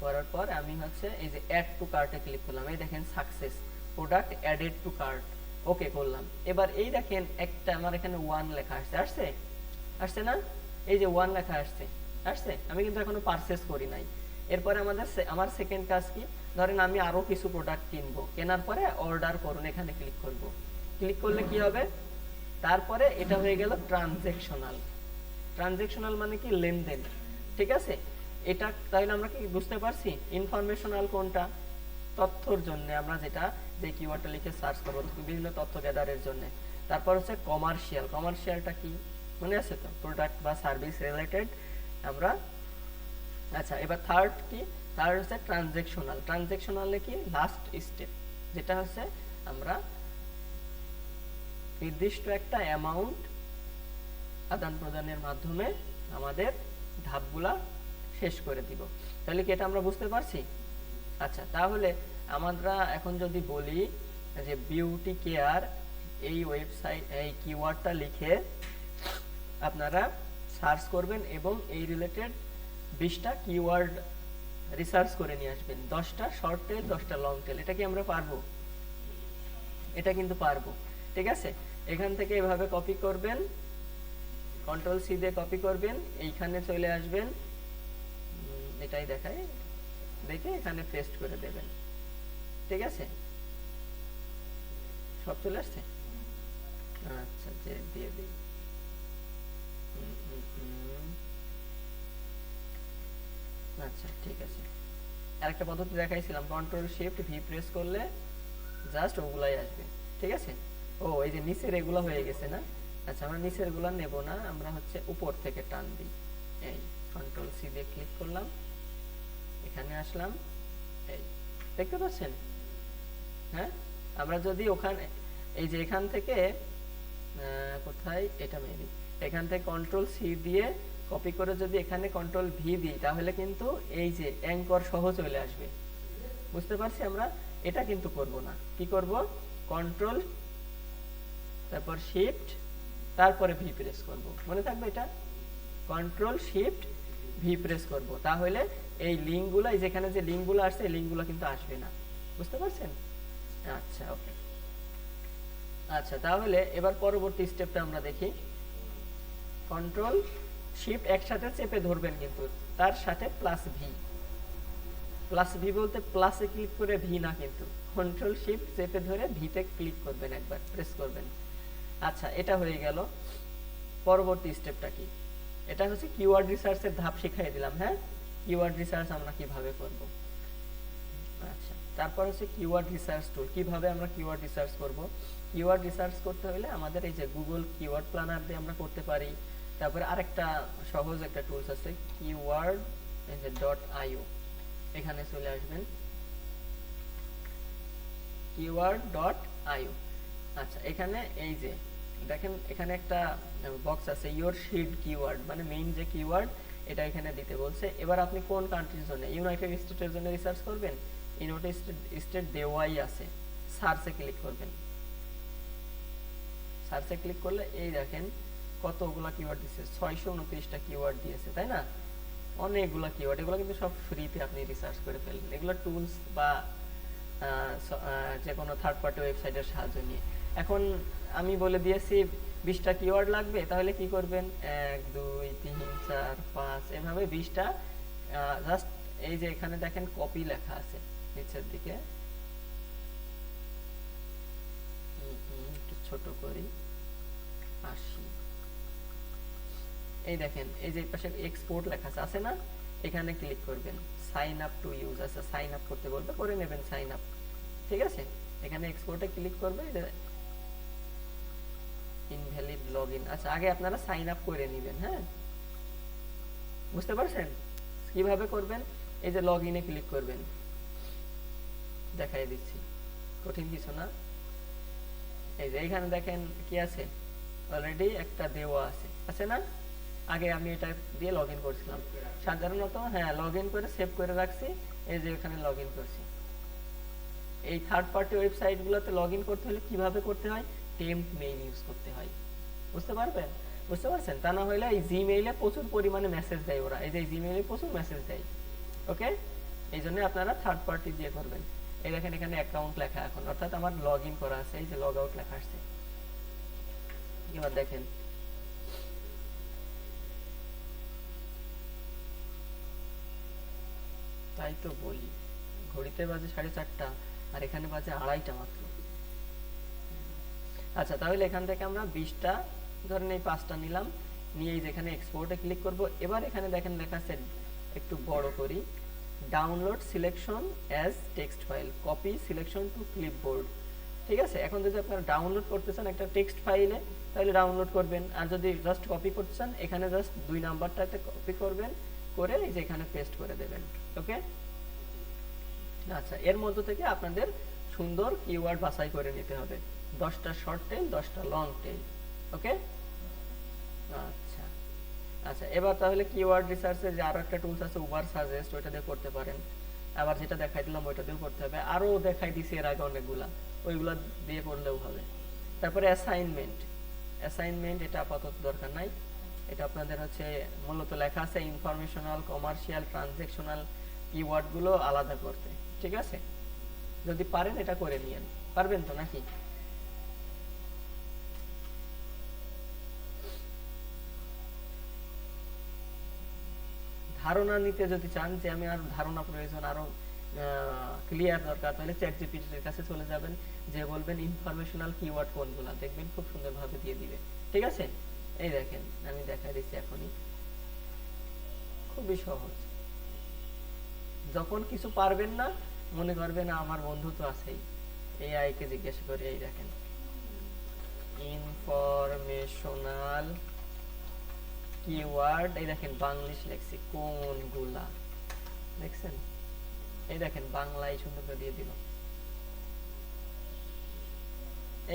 করার পর আমি হচ্ছে এই যে অ্যাড টু কার্টে ক্লিক করলাম। এই দেখেন success, product added to cart, okay করলাম। এবার এই দেখেন একটা আমার এখানে 1 লেখা আসছে, আসছে আসছে না, এই যে 1 লেখা আসছে, আসছে। আমি কিন্তু এখনো পারচেজ করি নাই। এরপরে আমার সেকেন্ড কাজ কি, ধরেন আমি আরো কিছু প্রোডাক্ট কিনবো, কেনার পরে অর্ডার করুন এখানে ক্লিক করব। ক্লিক করলে কি হবে, তারপরে এটা হয়ে গেল ট্রানজেকশনাল। ট্রানজেকশনাল মানে কি, লেনদেন, ঠিক আছে। এটা তাহলে আমরা কি বুঝতে পারছি, ইনফরমেশনাল কোনটা, তথ্যর জন্য আমরা যেটা যে কিওয়ার্ডটা লিখে সার্চ করব বিভিন্ন তথ্য গ্যাদারের জন্য। তারপর হচ্ছে কমার্শিয়াল, কমার্শিয়ালটা কি মনে আছে তো, প্রোডাক্ট বা সার্ভিস রিলেটেড আমরা। আচ্ছা, এবার থার্ড কি, থার্ড হচ্ছে ট্রানজেকশনাল। ট্রানজেকশনালে কি, লাস্ট স্টেপ, যেটা হচ্ছে আমরা নির্দিষ্ট একটা অ্যামাউন্ট আদান প্রদানের মাধ্যমে আমাদের ধাপগুলা শেষ করে দিব। তাহলে কি এটা আমরা বুঝতে পারছি? আচ্ছা, তাহলে আমরা এখন যদি বলি যে বিউটি কেয়ার এই ওয়েবসাইট, এই কিওয়ার্ডটা লিখে আপনারা সার্চ করবেন এবং এই রিলেটেড 20টা কিওয়ার্ড রিসার্চ করে নিয়ে আসবেন, 10টা শর্ট টেল, 10টা লং টেল। এটা কি আমরা পারবো? এটা কিন্তু পারবো, ঠিক আছে। এখান থেকে এভাবে কপি করবেন, কন্ট্রোল সি দিয়ে কপি করবেন, এইখানে চলে আসবেন, এটাই দেখায়, দেখে এখানে পেস্ট করে দেবেন, ঠিক আছে। সব চলে আসছে? আচ্ছা, যে দিয়ে দিই। আচ্ছা, ঠিক আছে। আরেকটা পদ্ধতি দেখাইছিলাম, কন্ট্রোল শিফট ভি প্রেস করলে জাস্ট ওগুলাই আসবে, ঠিক আছে। ও, এই যে নিচের এগুলো হয়ে গেছে না। আচ্ছা, আমরা নিচের গুলা নেব না, আমরা হচ্ছে উপর থেকে টান দিই। এই কন্ট্রোল সি দিয়ে ক্লিক করলাম, এখানে আসলাম, এই দেখতে পাচ্ছেন? হ্যাঁ, আমরা যদি ওখানে এই যে এখান থেকে কোথায় এটা মেবি এখান থেকে কন্ট্রোল সি দিয়ে কপি করে যদি এখানে কন্ট্রোল ভি দিই, তাহলে কিন্তু এই যে অ্যাঙ্কর সহ চলে আসবে। বুঝতে পারছি আমরা? এটা কিন্তু করব না। কি করব, কন্ট্রোল তারপর শিফট তারপরে ভি প্রেস করব, মনে থাকবে এটা, কন্ট্রোল শিফট ভি প্রেস করব, তাহলে এই লিঙ্কগুলো, এই যেখানে যে লিঙ্কগুলো আসছে এই লিঙ্কগুলো কিন্তু আসবে না। বুঝতে পারছেন? আচ্ছা, ওকে। আচ্ছা, তাহলে এবার পরবর্তী স্টেপটা আমরা দেখি। কন্ট্রোল শিফট একসাথে চেপে ধরবেন, কিন্তু তার সাথে প্লাস ভি। প্লাস ভি বলতে প্লাসে ক্লিক করে ভি না, কিন্তু কন্ট্রোল শিফট চেপে ধরে ভিতে ক্লিক করবেন, একবার প্রেস করবেন। আচ্ছা, এটা হয়ে গেল। পরবর্তী স্টেপটা কি, এটা হচ্ছে কিওয়ার্ড রিসার্চের ধাপ শিখাই দিলাম। হ্যাঁ, কিওয়ার্ড রিসার্চ আমরা কিভাবে করব। আচ্ছা, তারপর হচ্ছে কিওয়ার্ড রিসার্চ টুল, কিভাবে আমরা কিওয়ার্ড রিসার্চ করব। কিওয়ার্ড রিসার্চ করতে হলে আমাদের এই যে গুগল কিওয়ার্ড প্ল্যানার দিয়ে আমরা করতে পারি। তারপরে আরেকটা সহজ একটা টুলস আছে কিওয়ার্ড .io, এখানে চলে আসবেন, keyword.io। আচ্ছা, এখানে এই যে দেখেন এখানে একটা বক্স আছে, ইওর শিট কিওয়ার্ড, মানে মেইন যে কিওয়ার্ড এটা এখানে দিতে বলছে। এবার আপনি কোন কান্ট্রির জন্য, ইউনাইটেড স্টেটের জন্য রিসার্চ করবেন, ইউনাইটেড স্টেট দেওয়াই আছে, সার্চে ক্লিক করবেন। সার্চে ক্লিক করলে এই দেখেন কতগুলা কিওয়ার্ড দিয়েছে, 629টা কিওয়ার্ড দিয়েছে, তাই না? অনেকগুলা কিওয়ার্ড, এগুলো কিন্তু সব ফ্রিতে আপনি রিসার্চ করে ফেলবেন, এগুলো টুলস বা যে কোনো থার্ড পার্টি ওয়েবসাইটের সাহায্য নিয়ে। এখন আমি বলে দিয়েছি 20টা কিওয়ার্ড লাগবে, তাহলে কি করবেন, 1 2 3 4 5 এভাবে 20টা জাস্ট এই যে এখানে দেখেন কপি লেখা আছে নিচের দিকে, একটু ছোট করি 80, এই দেখেন এই যে পাশে এক্সপোর্ট লেখা আছে না, এখানে ক্লিক করবেন, সাইন আপ টু ইউজ আছে, সাইন আপ করতে বলবে, করে নেবেন সাইন আপ, ঠিক আছে। এখানে এক্সপোর্টে ক্লিক করবে, ইনভ্যালিড লগইন। আচ্ছা, আগে আপনারা সাইন আপ করে নেবেন। হ্যাঁ, বুঝতে পারছেন কিভাবে করবেন? এই যে লগইনে ক্লিক করবেন, দেখাই দিচ্ছি, কঠিন কিছু না। এই যে এখানে দেখেন কি আছে, অলরেডি একটা দেওয়া আছে, আছে না? আগে আমি এটা দিয়ে লগইন করছিলাম সাধারণত। হ্যাঁ, লগইন করে সেভ করে রাখছি, এই যে এখানে লগইন করছি। এই থার্ড পার্টি ওয়েবসাইটগুলোতে লগ ইন করতে হলে কিভাবে করতে হয়, টেম্প মেইল ইউজ করতে হয়। বুঝতে পারবেন, বুঝতে পারছেন? তা না হলে এই জিমেইলে প্রচুর পরিমাণে মেসেজ দেয় ওরা, এই যে জিমেইলে প্রচুর মেসেজ দেয়। ওকে, এই জন্য আপনারা থার্ড পার্টি দিয়ে করবেন। এই দেখেন এখানে অ্যাকাউন্ট লেখা এখন, অর্থাৎ আমার লগ ইন করা আছে, এই যে লগ আউট লেখা আসছে। এবার দেখেন তাই তো বলি, ঘড়িতে বাজে 4:30 আর এখানে বাজে 2:30 মাত্র। আচ্ছা, তাহলে এখান থেকে আমরা 20টা, ধরেন এই 5টা নিলাম, নিয়ে যেখানে এক্সপোর্টে ক্লিক করব। এবার এখানে দেখেন লেখা আছে, একটু বড় করি, download selection as text file, copy selection to clipboard. ঠিক আছে, এখন যদি আপনারা ডাউনলোড করতে চান একটা টেক্সট ফাইলে, তাহলে ডাউনলোড করবেন, আর যদি জাস্ট কপি করতে চান এখানে জাস্ট 2 নাম্বারটাতে কপি করবেন, করে এই যে এখানে পেস্ট করে দেবেন। ওকে, আচ্ছা, এর মধ্য থেকে আপনাদের সুন্দর কিওয়ার্ড বাছাই করে নিতে হবে, 10টা শর্ট টেল, 10টা লং টেল। ওকে, আচ্ছা আচ্ছা, এবার তাহলে কিওয়ার্ড রিসার্চের যে আরো একটা টুলস আছে উবার সাজেস্ট, ওইটা দিয়ে করতে পারেন। আবার যেটা দেখাই দিলাম ওইটা দিয়েও করতে হবে, আরো দেখাই দিছি এর আগে অনেকগুলা, ওইগুলা দিয়ে করলেও হবে। তারপরে অ্যাসাইনমেন্ট, অ্যাসাইনমেন্ট এটা আপাতত দরকার নাই, এটা আপনাদের হচ্ছে মূলত লেখা আছে ইনফরমেশনাল, কমার্শিয়াল, ট্রানজ্যাকশনাল কিওয়ার্ডগুলো আলাদা করতে। ঠিক আছে, যদি পারেন এটা করে নিয়েন, পারবেন তো নাকি? ধারণা নিতে যদি চান যে আমি আর ধারণা প্রয়োজন, আরো ক্লিয়ার দরকার, তাহলে চ্যাট জিপিটির কাছে চলে যাবেন, যে বলবেন ইনফরমেশনাল কিওয়ার্ড কোনগুলা, দেখবেন খুব সুন্দরভাবে দিয়ে দিবে। ঠিক আছে, এই দেখেন আমি দেখাই দিচ্ছি এখনই, খুবই সহজ। যখন কিছু পারবেন না, মনে করবেন আমার বন্ধু তো আছেই, এআই কে জিজ্ঞেস করে, এই দেখেন ইনফরমেশনাল কিওয়ার্ড, এই দেখেন বাংলিশ লেখছি কোনগুলা, দেখছেন? এই দেখেন বাংলায় সুন্দর করে দিয়ে দিল।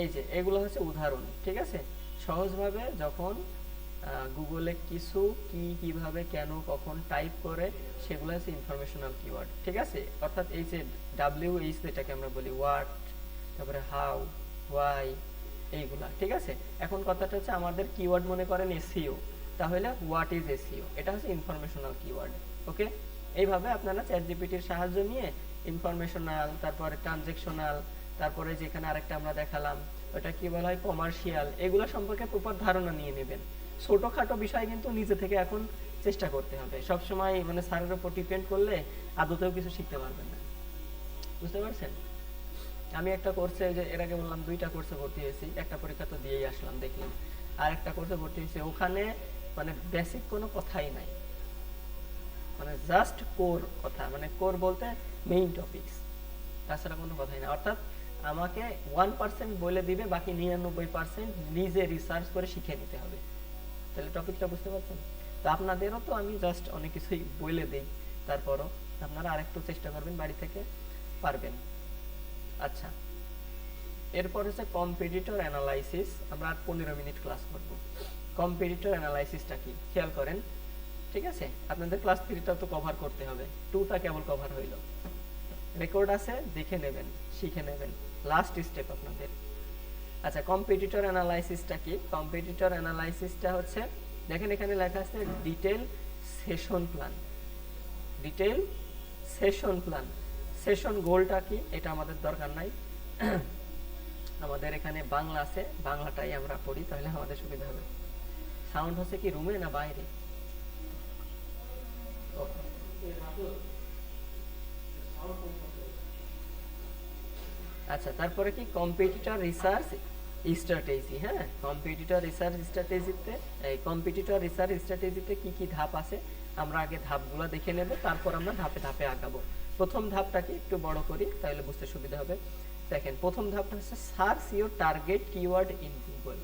এই যে এগুলো হচ্ছে উদাহরণ। ঠিক আছে, সহজভাবে যখন গুগলে কিছু কি, কিভাবে, কেন, কখন টাইপ করে, সেগুলো হচ্ছে ইনফরমেশনাল কিওয়ার্ড। ঠিক আছে, অর্থাৎ এই যে WH যেটাকে আমরা বলি, হোয়াট, তারপরে হাউ, হোয়াই, এইগুলা। ঠিক আছে, এখন কথাটা হচ্ছে আমাদের কিওয়ার্ড মনে করেন এসইও, তাহলে হোয়াট ইজ এসইও, এটা হচ্ছে ইনফরমেশনাল কিওয়ার্ড। ওকে, এইভাবে আপনারা চ্যাট জিপিটির সাহায্য নিয়ে ইনফরমেশনাল, তারপরে ট্রানজ্যাকশনাল, তারপরে যেখানে আরেকটা আমরা দেখালাম ওটা কি বলা হয় কমার্শিয়াল, এগুলো সম্পর্কে প্রপার ধারণা নিয়ে নেবেন। ছোটখাটো বিষয় কিন্তু নিজে থেকে এখন চেষ্টা করতে হবে, সবসময় মানে স্যারের উপর ডিপেন্ড করলে আদতেও কিছু শিখতে পারবেন না। বুঝতে পারছেন? আমি একটা কোর্সে, যে এর আগে বললাম 2টা কোর্সে ভর্তি হয়েছি, একটা পরীক্ষা তো দিয়েই আসলাম দেখলাম, আর একটা কোর্সে ভর্তি হয়েছি, ওখানে মানে বেসিক কোনো কথাই নাই, মানে জাস্ট কোর কথা, মানে কোর বলতে মেইন টপিকস, তাছাড়া কোনো কথাই না। অর্থাৎ আমাকে 1% বলে দিবে, বাকি 99% নিজে রিসার্চ করে শিখে নিতে হবে। তাহলে টপিকটা বুঝতে পারছেন? তো আপনাদেরও তো আমি জাস্ট অনেক কিছুই বলে দিই, তারপরও আপনারা আরেকটু চেষ্টা করবেন, বাড়ি থেকে পারবেন। আচ্ছা, এরপর হচ্ছে কম্পিটিটর অ্যানালাইসিস, আমরা আর 15 মিনিট ক্লাস করব। কম্পিটিটর অ্যানালাইসিসটা কি খেয়াল করেন। ঠিক আছে, আপনাদের ক্লাস 3টা তো কভার করতে হবে, 2টা কেবল কভার হইল, রেকর্ড আছে, দেখে নেবেন, শিখে নেবেন, লাস্ট স্টেপ আপনাদের। আচ্ছা, কম্পিটিটর অ্যানালাইসিসটা কি? কম্পিটিটর অ্যানালাইসিসটা হচ্ছে, দেখেন এখানে লেখা আছে detail session plan, detail session plan. Session গোলটা কি এটা আমাদের দরকার নাই, আমাদের এখানে বাংলা আছে, বাংলাটাই আমরা পড়ি, তাহলে আমাদের সুবিধা হবে। সাউন্ড হচ্ছে কি রুমে না বাইরে? আচ্ছা, তারপরে কি কম্পিটিটর রিসার্চ স্ট্র্যাটেজি। হ্যাঁ, কম্পিটিটর রিসার্চ স্ট্র্যাটেজিতে, এই কম্পিটিটর রিসার্চ স্ট্র্যাটেজিতে কি কি ধাপ আছে আমরা আগে ধাপগুলো দেখে নেব, তারপর আমরা ধাপে ধাপে আগাবো। প্রথম ধাপটাকে একটু বড় করি তাহলে বুঝতে সুবিধা হবে। দেখেন প্রথম ধাপটা হচ্ছে search your target keyword in Google.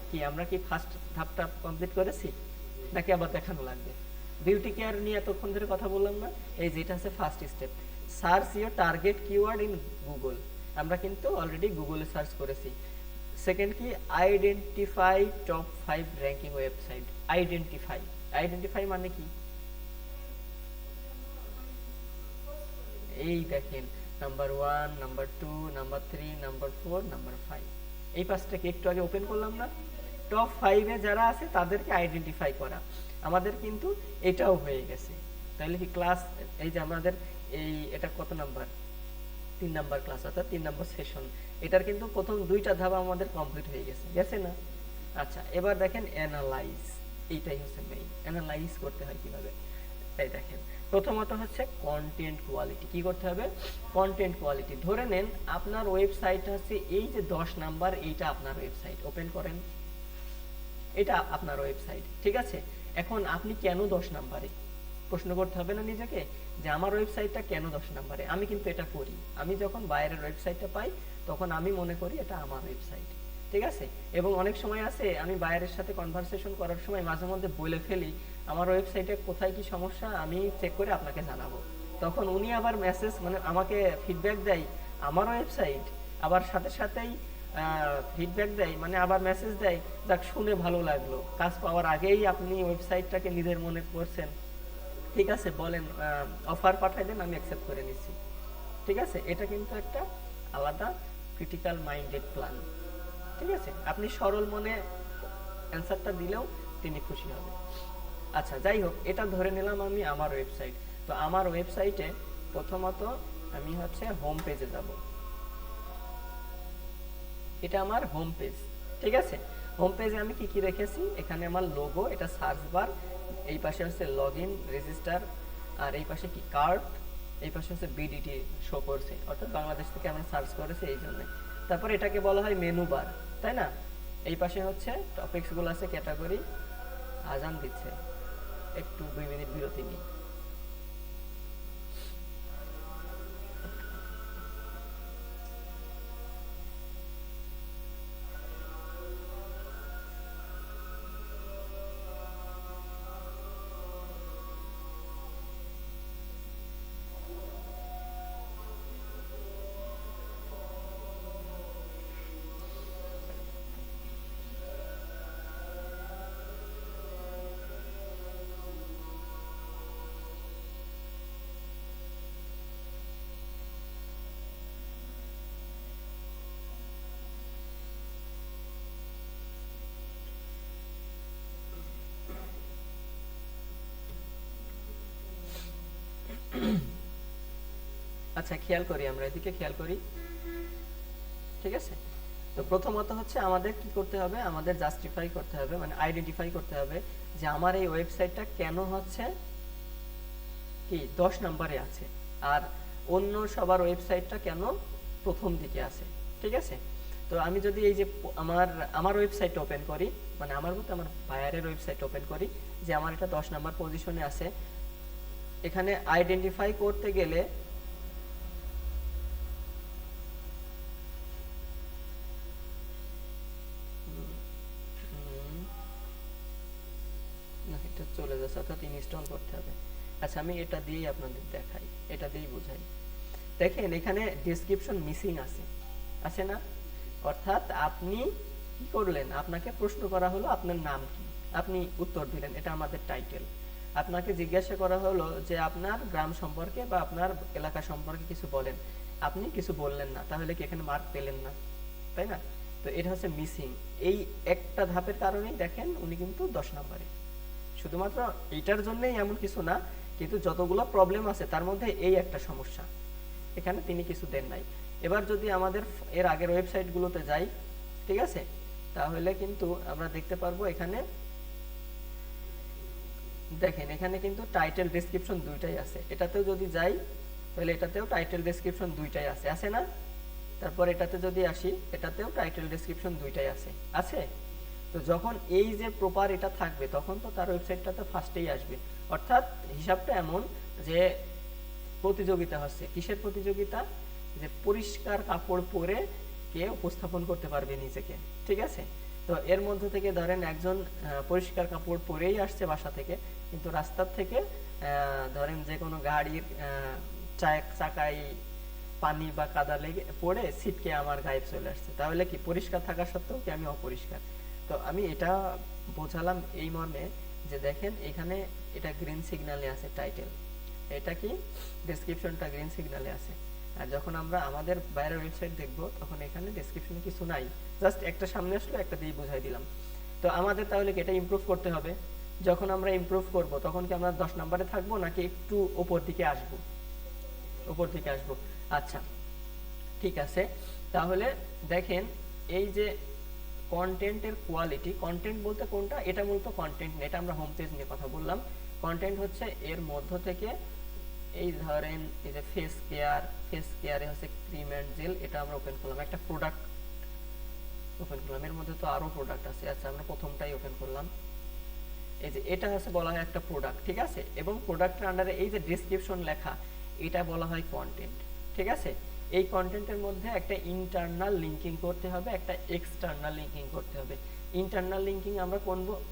কি আমরা কি ফার্স্ট ধাপটা কমপ্লিট করেছি নাকি আবার দেখানো লাগবে? বিউটি কেয়ার নিয়ে এতক্ষণ ধরে কথা বললাম না, এই যেটা আছে first step, search your target keyword in Google. আমরা কিন্তু অলরেডি গুগলে সার্চ করেছি। সেকেন্ড কি, identify top 5 ranking website. Identify, identify মানে কি? এই দেখেন number 1, number 2, number 3, number 4, number 5। এই পাঁচটাকে একটু আগে ওপেন করলাম না? টপ 5 এ যারা আছে তাদেরকে আইডেন্টিফাই করা। আমাদের কিন্তু এটাও হয়ে গেছে। তাহলে কি ক্লাস, এই যে আমাদের এটা কত নাম্বার? 3 নাম্বার ক্লাস, অর্থাৎ 3 নাম্বার সেশন। এটার কিন্তু প্রথম দুইটা ধাপ আমাদের কমপ্লিট হয়ে গেছে, গেছে না? আচ্ছা, এবার দেখেন অ্যানালাইজ। এইটাই হচ্ছে মেইন। অ্যানালাইজ করতে হয় কিভাবে? তাই দেখেন, প্রথমত হচ্ছে কন্টেন্ট কোয়ালিটি। কি করতে হবে? Content quality. ধরে নেন আপনার ওয়েবসাইট হচ্ছে এই যে 10 নাম্বার, এইটা আপনার ওয়েবসাইট। ওপেন করেন, এটা আপনার ওয়েবসাইট, ঠিক আছে? এখন আপনি কেন 10 নাম্বারে? প্রশ্ন করতে হবে না নিজেকে যে আমার ওয়েবসাইটটা কেন 10 নাম্বারে? আমি কিন্তু এটা করি। আমি যখন বাইরের ওয়েবসাইটটা পাই তখন আমি মনে করি এটা আমার ওয়েবসাইট, ঠিক আছে? এবং অনেক সময় আছে আমি বাইরের সাথে কনভারসেশন করার সময় মাঝে মধ্যে বলে ফেলি আমার ওয়েবসাইটে কোথায় কি সমস্যা আমি চেক করে আপনাকে জানাবো। তখন উনি আবার মেসেজ, মানে আমাকে ফিডব্যাক দেয় আমার ওয়েবসাইট, আবার সাথে সাথেই ফিডব্যাক দেয়, মানে আবার মেসেজ দেয়, যাক শুনে ভালো লাগলো, কাজ পাওয়ার আগেই আপনি ওয়েবসাইটটাকে নিজের মনে করছেন, ঠিক আছে বলেন, অফার পাঠাই দেন, আমি অ্যাকসেপ্ট করে নিচ্ছি, ঠিক আছে? এটা কিন্তু একটা আলাদা ক্রিটিক্যাল মাইন্ডেড প্ল্যান, ঠিক আছে? আপনি সরল মনে অ্যান্সারটা দিলেও তিনি খুশি হবে। আচ্ছা, যাই হোক, এটা ধরে নিলাম আমি আমার ওয়েবসাইট। তো আমার ওয়েবসাইটে প্রথমত আমি হচ্ছে হোম পেজে যাব। এটা আমার হোম পেজ, ঠিক আছে? হোম পেজে আমি কি কি রেখেছি? এখানে আমার লোগো, এটা সার্চ বার, এই পাশে হচ্ছে লগ ইন, রেজিস্টার, আর এই পাশে কি কার্ড, এই পাশে হচ্ছে বিডিটি শো করছে, অর্থাৎ বাংলাদেশ থেকে আমরা সার্চ করেছি এই জন্য। তারপর এটাকে বলা হয় মেনু বার, তাই না? এই পাশে হচ্ছে টপিকসগুলো আছে, ক্যাটাগরি। আজান দিচ্ছে, একটু 2 মিনিট বিরতি নিই। আচ্ছা, খেয়াল করি, আমরা এদিকে খেয়াল করি, ঠিক আছে? তো প্রথমত হচ্ছে আমাদের কি করতে হবে? আমাদের জাস্টিফাই করতে হবে, মানে আইডেন্টিফাই করতে হবে যে আমার এই ওয়েবসাইটটা কেন হচ্ছে কি 10 নম্বরে আছে, আর অন্য সবার ওয়েবসাইটটা কেন প্রথম দিকে আছে, ঠিক আছে? তো আমি যদি এই যে আমার আমার ওয়েবসাইটটা ওপেন করি, মানে আমার মতো আমার বায়ারের ওয়েবসাইট ওপেন করি, যে আমার এটা 10 নাম্বার পজিশনে আছে, এখানে আইডেন্টিফাই করতে গেলে না, এটা চলে যাচ্ছে, অর্থাৎ ইনস্টল করতে হবে। আচ্ছা, আমি এটা দিয়েই আপনাদের দেখাই, এটা দিয়েই বুঝাই। দেখেন এখানে ডেসক্রিপশন মিসিং আছে, আছে না? অর্থাৎ আপনি কি করলেন? আপনাকে প্রশ্ন করা হলো আপনার নাম কি, আপনি উত্তর দিলেন এটা আমাদের টাইটেল। আপনাকে জিজ্ঞাসা করা হলো যে আপনার গ্রাম সম্পর্কে বা আপনার এলাকা সম্পর্কে কিছু বলেন, আপনি কিছু বললেন না, তাহলে কি এখানে মার্ক পেলেন না? তাই না? তো এটা হচ্ছে মিসিং। এই একটা ধাপের কারণেই দেখেন উনি কিন্তু 10 নম্বরে। শুধুমাত্র এইটার জন্যই এমন কিছু না, কিন্তু যতগুলো প্রবলেম আছে তার মধ্যে এই একটা সমস্যা, এখানে তিনি কিছু দেন নাই। এবার যদি আমাদের এর আগের ওয়েবসাইটগুলোতে যাই, ঠিক আছে, তাহলে কিন্তু আমরা দেখতে পারবো এখানে দেখেন এখানে কিন্তু টাইটেল ডেসক্রিপশন দুইটাই আছে। এটাতেও যদি যাই তাহলে এটাতেও টাইটেল ডেসক্রিপশন দুইটাই আছে, আছে না? তারপর এটাতে যদি আসি, এটাতেও টাইটেল ডেসক্রিপশন দুইটাই আছে, আছে? তো যখন এই যে প্রপার এটা থাকবে তখন তো তার ওয়েবসাইটটাতে ফার্স্টেই আসবে। অর্থাৎ হিসাবটা এমন যে প্রতিযোগিতা হচ্ছে, কিসের প্রতিযোগিতা? যে পরিষ্কার কাপড় পরে কে উপস্থাপন করতে পারবে নিজেকে, ঠিক আছে? তো এর মধ্যে থেকে ধরেন একজন পরিষ্কার কাপড় পরেই আসছে বাসা থেকে, কিন্তু রাস্তার থেকে ধরেন যে কোনো গাড়ির চাকায় পানি বা কাদা লেগে পড়ে ছিটকে আমার গায়ে চলে আসছে, তাহলে কি পরিষ্কার থাকা সত্ত্বেও কি আমি অপরিষ্কার? তো আমি এটা বোঝালাম এই মর্মে যে দেখেন এখানে এটা গ্রিন সিগন্যালে আছে টাইটেল, এটা কি ডেসক্রিপশনটা গ্রিন সিগন্যালে আছে, আর যখন আমরা আমাদের বাইরের ওয়েবসাইট দেখব তখন এখানে ডেসক্রিপশনে কিছু নাই, জাস্ট একটা সামনে আসলো একটা দিয়ে বুঝাই দিলাম। তো আমাদের তাহলে কি এটা ইমপ্রুভ করতে হবে? যখন আমরা ইমপ্রুভ করব তখন কি আমরা 10 নম্বরে থাকবো নাকি একটু উপর দিকে আসবো? উপর দিকে আসবো। আচ্ছা ঠিক আছে, তাহলে দেখেন এই যে কন্টেন্টের কোয়ালিটি, কন্টেন্ট বলতে কোনটা, এটা মূলত কন্টেন্ট না, এটা আমরা হোম পেজ নিয়ে কথা বললাম। কন্টেন্ট হচ্ছে এর মধ্য থেকে এই ধরেন এই যে ফেস কেয়ারে হচ্ছে ক্রিম অ্যান্ড জেল, এটা আমরা ওপেন করলাম, একটা প্রোডাক্ট ওপেন করলাম, এর মধ্যে তো আরো প্রোডাক্ট আছে। আচ্ছা আমরা প্রথমটাই ওপেন করলাম, এই যে এটা হচ্ছে বলা হয় একটা প্রোডাক্ট, ঠিক আছে। এবং প্রোডাক্টের আন্ডারে এই যে ডেসক্রিপশন লেখা, এটা বলা হয় কন্টেন্ট, ঠিক আছে। এই কন্টেন্টের মধ্যে একটা ইন্টারনাল লিঙ্কিং করতে হবে, একটা এক্সটার্নাল লিঙ্কিং করতে হবে। ইন্টারনাল লিঙ্কিং আমরা